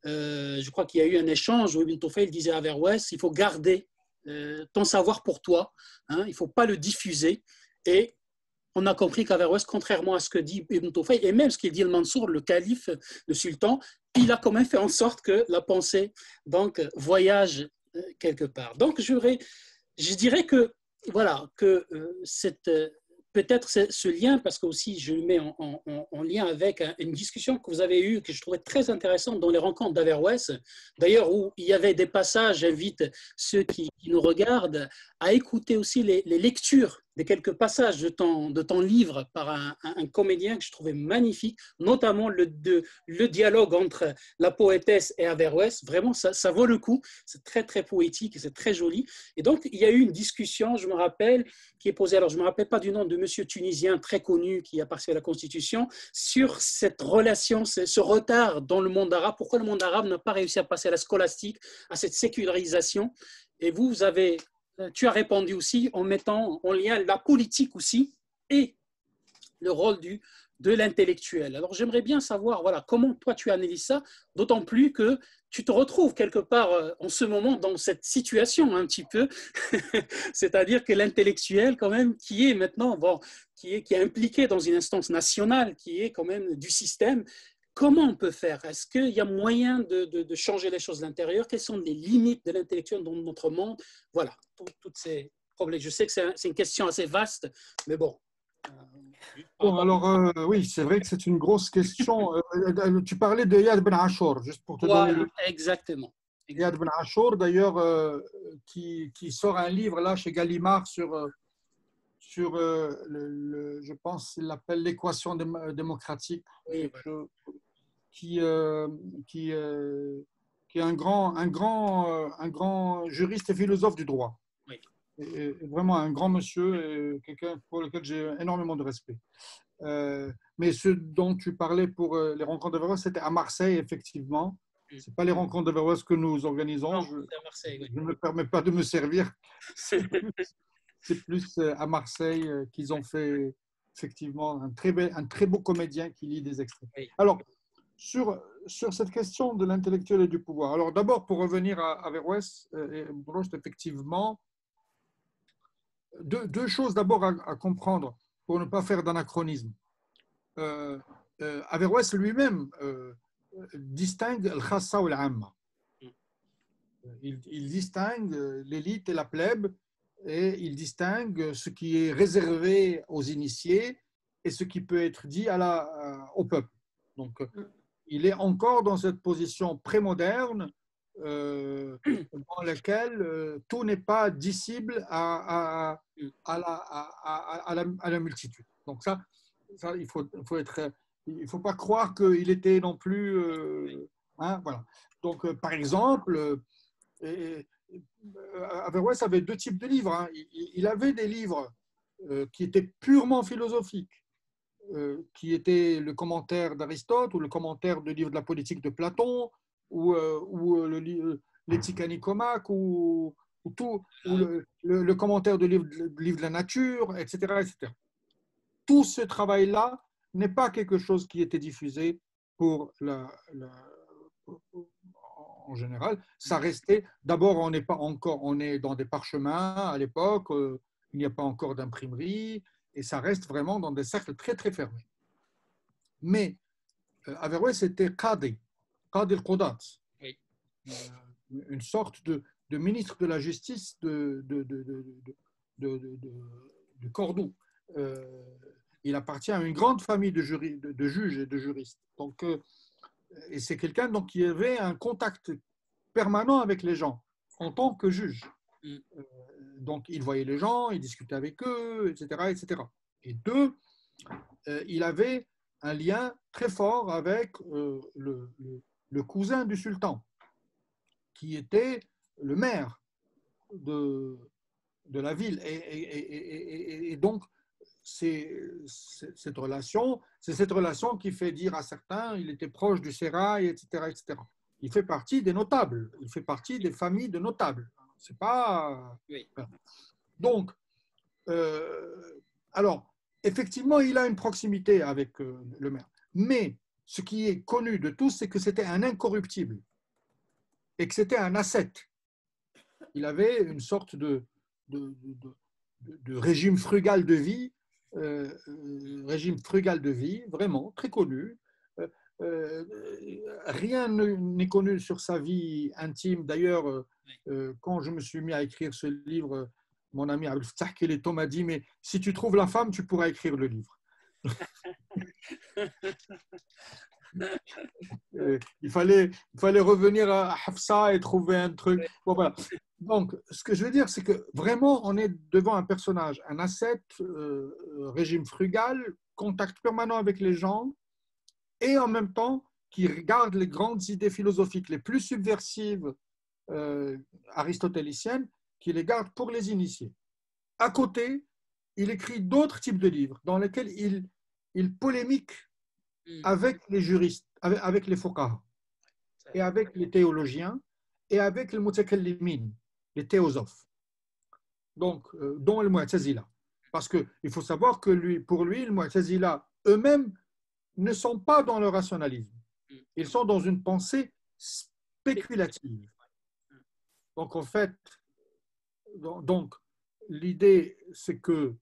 Je crois qu'il y a eu un échange où Ibn Tufayl disait à Averroès, il faut garder ton savoir pour toi, hein, il ne faut pas le diffuser. Et on a compris qu'Averroès, contrairement à ce que dit Ibn Tufayl, et même ce qu'il dit le Mansour, le calife, le sultan, il a quand même fait en sorte que la pensée donc, voyage quelque part. Donc, je dirais que, voilà, que peut-être ce lien, parce que aussi je le mets en lien avec une discussion que vous avez eue, que je trouvais très intéressante dans les rencontres d'Averroès, d'ailleurs où il y avait des passages, j'invite ceux qui nous regardent à écouter aussi les lectures de quelques passages de ton livre par un comédien que je trouvais magnifique, notamment le dialogue entre la poétesse et Averroès. Vraiment, ça vaut le coup. C'est très, très poétique et c'est très joli. Et donc, il y a eu une discussion, je me rappelle, qui est posée, alors je ne me rappelle pas du nom de monsieur tunisien très connu qui a participé à la Constitution, sur cette relation, ce retard dans le monde arabe. Pourquoi le monde arabe n'a pas réussi à passer à la scolastique, à cette sécularisation? Et tu as répondu aussi en mettant en lien la politique aussi et le rôle de l'intellectuel. Alors j'aimerais bien savoir, voilà, comment toi tu analyses ça, d'autant plus que tu te retrouves quelque part en ce moment dans cette situation un petit peu, c'est-à-dire que l'intellectuel quand même qui est maintenant, qui est impliqué dans une instance nationale, qui est quand même du système. Comment on peut faire? Est-ce qu'il y a moyen de changer les choses de l'intérieur? Quelles sont les limites de l'intellectuel dans notre monde? Voilà, toutes ces problèmes. Je sais que c'est une question assez vaste, mais bon. Bon, alors, oui, c'est vrai que c'est une grosse question. Tu parlais de Yad Ben Ashur, juste pour te donner le... Exactement. Yad Ben Ashur, d'ailleurs, qui sort un livre là chez Gallimard sur je pense qu'il l'appelle l'équation démocratique. Oui, qui est un grand juriste et philosophe du droit. Oui. Et vraiment un grand monsieur, et quelqu'un pour lequel j'ai énormément de respect. Mais ce dont tu parlais pour les rencontres d'Averroès, c'était à Marseille, effectivement. Ce n'est pas les rencontres d'Averroès que nous organisons. Non, c'est à Marseille, oui. Je ne me permets pas de me servir. C'est plus à Marseille qu'ils ont fait effectivement un très beau comédien qui lit des extraits. Oui. Alors, sur cette question de l'intellectuel et du pouvoir. Alors d'abord, pour revenir à Averroès et Proust, effectivement, deux choses d'abord à comprendre pour ne pas faire d'anachronisme. Averroès lui-même distingue le khassa ou l'amma. Il distingue l'élite et la plèbe, et il distingue ce qui est réservé aux initiés et ce qui peut être dit au peuple. Donc, il est encore dans cette position prémoderne dans lesquels tout n'est pas dissible à la multitude. Donc ça il faut pas croire qu'il était non plus... hein, voilà. Donc, par exemple, Averroès avait deux types de livres. Hein. Il avait des livres qui étaient purement philosophiques, qui étaient le commentaire d'Aristote ou le commentaire du livre de la politique de Platon ou l'éthique à Nicomaque ou le commentaire du livre de la nature, etc., etc. Tout ce travail-là n'est pas quelque chose qui était diffusé pour en général. Ça restait, d'abord, on est dans des parchemins à l'époque, il n'y a pas encore d'imprimerie, et ça reste vraiment dans des cercles très, très fermés. Mais Averroès était Qadi al-Qudat, une sorte de ministre de la justice de Cordoue. Il appartient à une grande famille de juges et de juristes. Donc, et c'est quelqu'un qui avait un contact permanent avec les gens en tant que juge. Donc, il voyait les gens, il discutait avec eux, etc., etc. Et deux, il avait un lien très fort avec le cousin du sultan, qui était le maire de la ville. Et donc, c'est cette relation qui fait dire à certains il était proche du sérail, etc., etc. Il fait partie des notables, il fait partie des familles de notables. C'est pas... Oui. Donc, alors, effectivement, il a une proximité avec le maire. Mais ce qui est connu de tous, c'est que c'était un incorruptible et que c'était un ascète. Il avait une sorte de régime frugal de vie, vraiment très connu. Rien n'est connu sur sa vie intime. D'ailleurs, quand je me suis mis à écrire ce livre, mon ami Abdel Fattah Kelleto m'a dit « Mais si tu trouves la femme, tu pourras écrire le livre. » Il fallait revenir à Hafsa et trouver un truc. Bon, voilà. Donc, ce que je veux dire, c'est que vraiment, on est devant un personnage, un ascète, régime frugal, contact permanent avec les gens, et en même temps, qui regarde les grandes idées philosophiques les plus subversives aristotéliciennes, qui les garde pour les initiés. À côté, il écrit d'autres types de livres dans lesquels il polémique avec les juristes, avec les fuqaha, et avec les théologiens, et avec les mutakallimin, les théosophes, donc, dont le Mu'tazila. Parce qu'il faut savoir que pour lui, le Mu'tazila eux-mêmes ne sont pas dans le rationalisme. Ils sont dans une pensée spéculative. Donc, en fait, l'idée, c'est que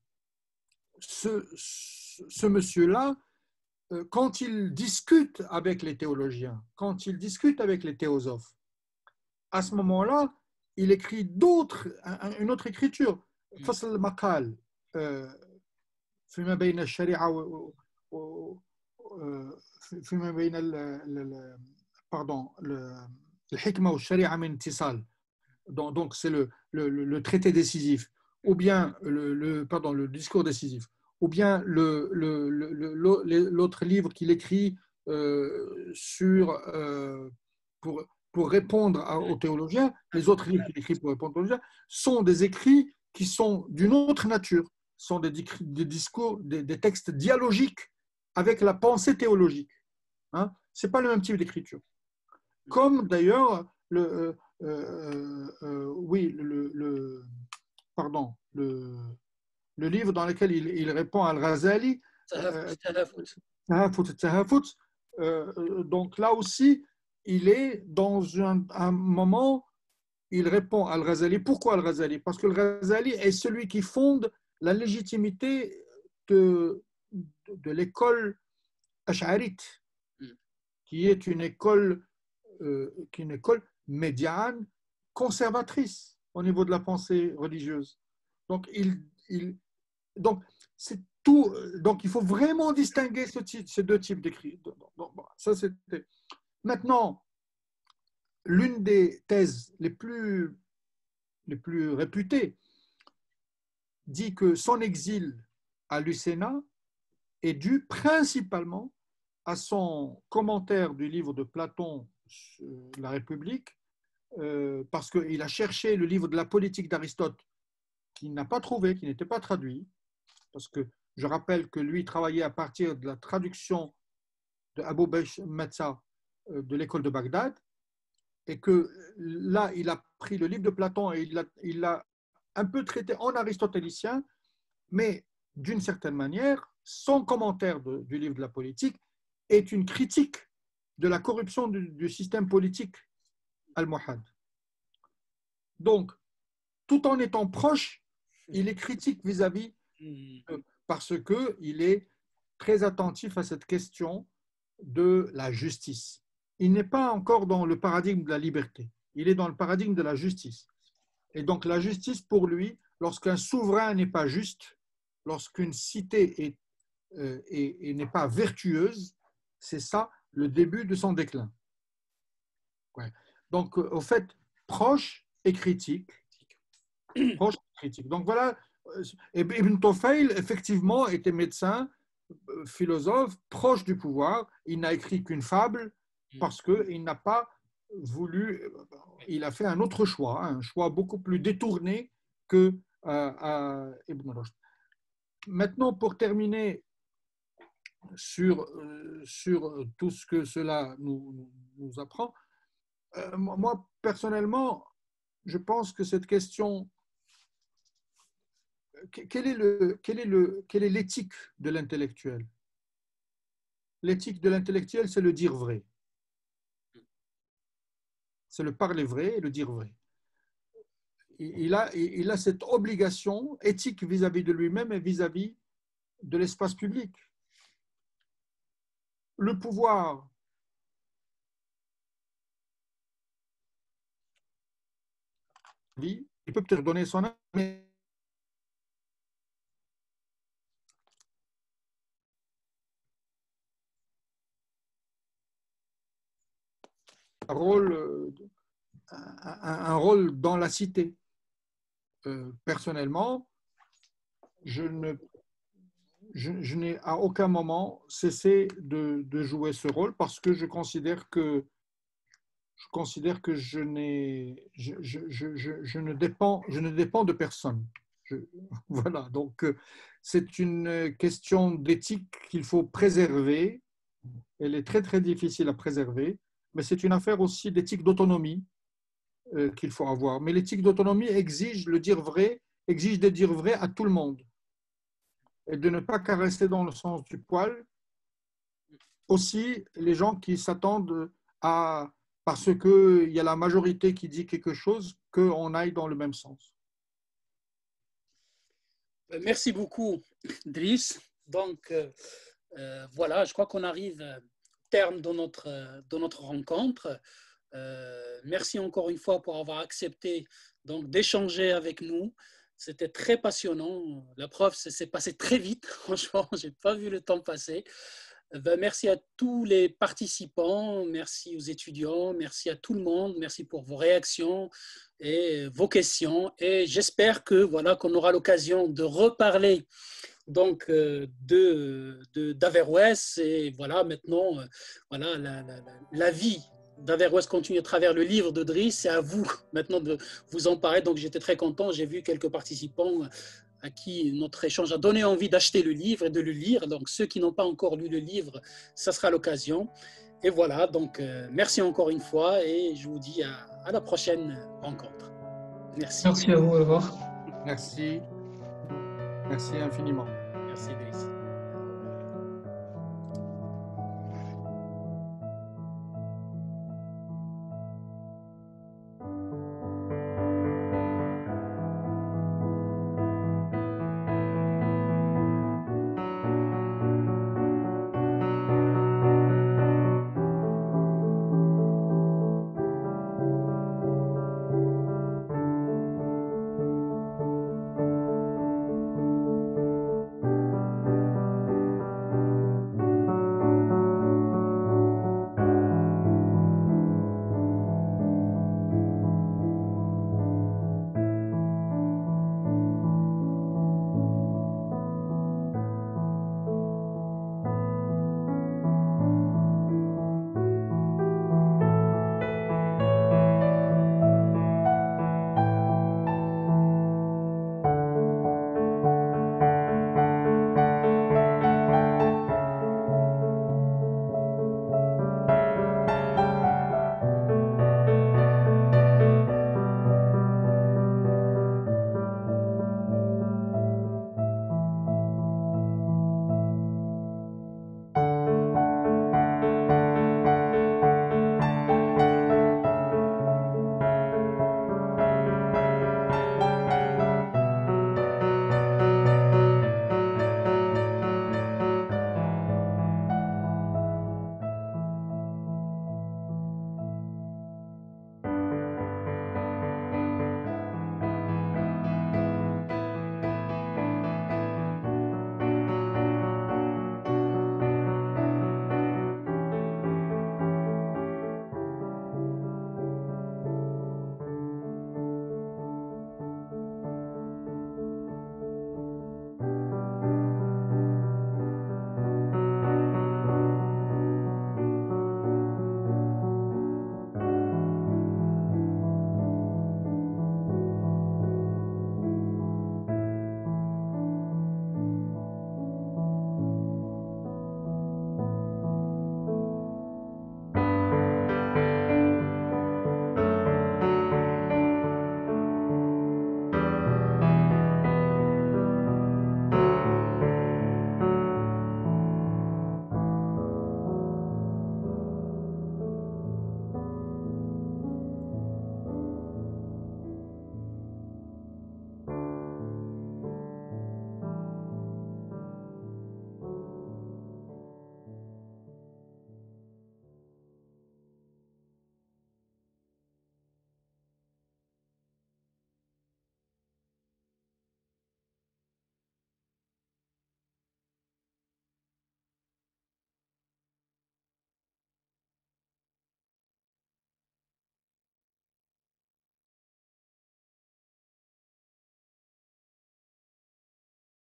ce monsieur-là, quand il discute avec les théologiens, quand il discute avec les théosophes, à ce moment-là, il écrit une autre écriture. فصل المقال فيما بين الشريعة فيما بين الحكمة والشريعة من اتصال. Donc c'est le traité décisif, ou bien le discours décisif, ou bien l'autre livre qu'il écrit pour répondre aux théologiens. Les autres livres qu'il écrit pour répondre aux théologiens sont des écrits qui sont d'une autre nature, sont des discours, des textes dialogiques avec la pensée théologique. Hein? Ce n'est pas le même type d'écriture. Comme d'ailleurs, le livre dans lequel il répond à Al-Ghazali, donc là aussi, il est dans un moment, il répond à Al-Ghazali. Pourquoi Al-Ghazali? Parce que Al-Ghazali est celui qui fonde la légitimité de l'école ash'arite, qui est une école médiane, conservatrice au niveau de la pensée religieuse. Donc, c'est tout. Donc, il faut vraiment distinguer ces deux types d'écrits. Ça, c'était. Maintenant, l'une des thèses les plus réputées dit que son exil à Lucéna est dû principalement à son commentaire du livre de Platon, La République, parce qu'il a cherché le livre de la politique d'Aristote qu'il n'a pas trouvé, qui n'était pas traduit, parce que je rappelle que lui travaillait à partir de la traduction de Abou Besh Metza de l'école de Bagdad, et que là, il a pris le livre de Platon et il l'a un peu traité en aristotélicien, mais d'une certaine manière, son commentaire du livre de la politique est une critique de la corruption du système politique almohade. Donc, tout en étant proche, il est critique vis-à-vis parce qu'il est très attentif à cette question de la justice. Il n'est pas encore dans le paradigme de la liberté, il est dans le paradigme de la justice. Et donc la justice pour lui, lorsqu'un souverain n'est pas juste, lorsqu'une cité n'est pas vertueuse, c'est ça le début de son déclin. Ouais. Donc au fait, proche et critique. Proche et critique. Donc voilà, Ibn Tufayl effectivement était médecin, philosophe, proche du pouvoir. Il n'a écrit qu'une fable parce qu'il n'a pas voulu, il a fait un autre choix, un choix beaucoup plus détourné que Ibn Rushd. Maintenant, pour terminer sur tout ce que cela nous apprend, moi, personnellement, je pense que cette question, quelle est l'éthique de l'intellectuel? L'éthique de l'intellectuel, c'est le dire vrai. C'est le parler vrai et le dire vrai. Il a cette obligation éthique vis-à-vis de lui-même et vis-à-vis de l'espace public. Le pouvoir il peut peut-être donner son âme, mais un rôle dans la cité. Personnellement, je n'ai à aucun moment cessé de jouer ce rôle parce que je considère que je ne dépends de personne. Voilà, donc c'est une question d'éthique qu'il faut préserver. Elle est très très difficile à préserver, mais c'est une affaire aussi d'éthique d'autonomie qu'il faut avoir. Mais l'éthique d'autonomie exige de dire vrai à tout le monde et de ne pas caresser dans le sens du poil aussi les gens qui s'attendent à, parce qu'il y a la majorité qui dit quelque chose, qu'on aille dans le même sens. Merci beaucoup, Driss. Donc, voilà, je crois qu'on arrive au terme de notre rencontre. Merci encore une fois pour avoir accepté d'échanger avec nous. C'était très passionnant. La preuve, c'est passé très vite. Franchement, je n'ai pas vu le temps passer. Merci à tous les participants, merci aux étudiants, merci à tout le monde, merci pour vos réactions et vos questions. Et j'espère que voilà qu'on aura l'occasion de reparler donc d'Averroès et voilà maintenant voilà la vie d'Averroès continue à travers le livre de Driss. C'est à vous maintenant de vous en parler. Donc j'étais très content. J'ai vu quelques participants à qui notre échange a donné envie d'acheter le livre et de le lire. Donc ceux qui n'ont pas encore lu le livre, ça sera l'occasion. Et voilà, donc merci encore une fois et je vous dis à la prochaine rencontre. Merci. Merci à vous, au revoir. Merci. Merci infiniment. Merci, Driss.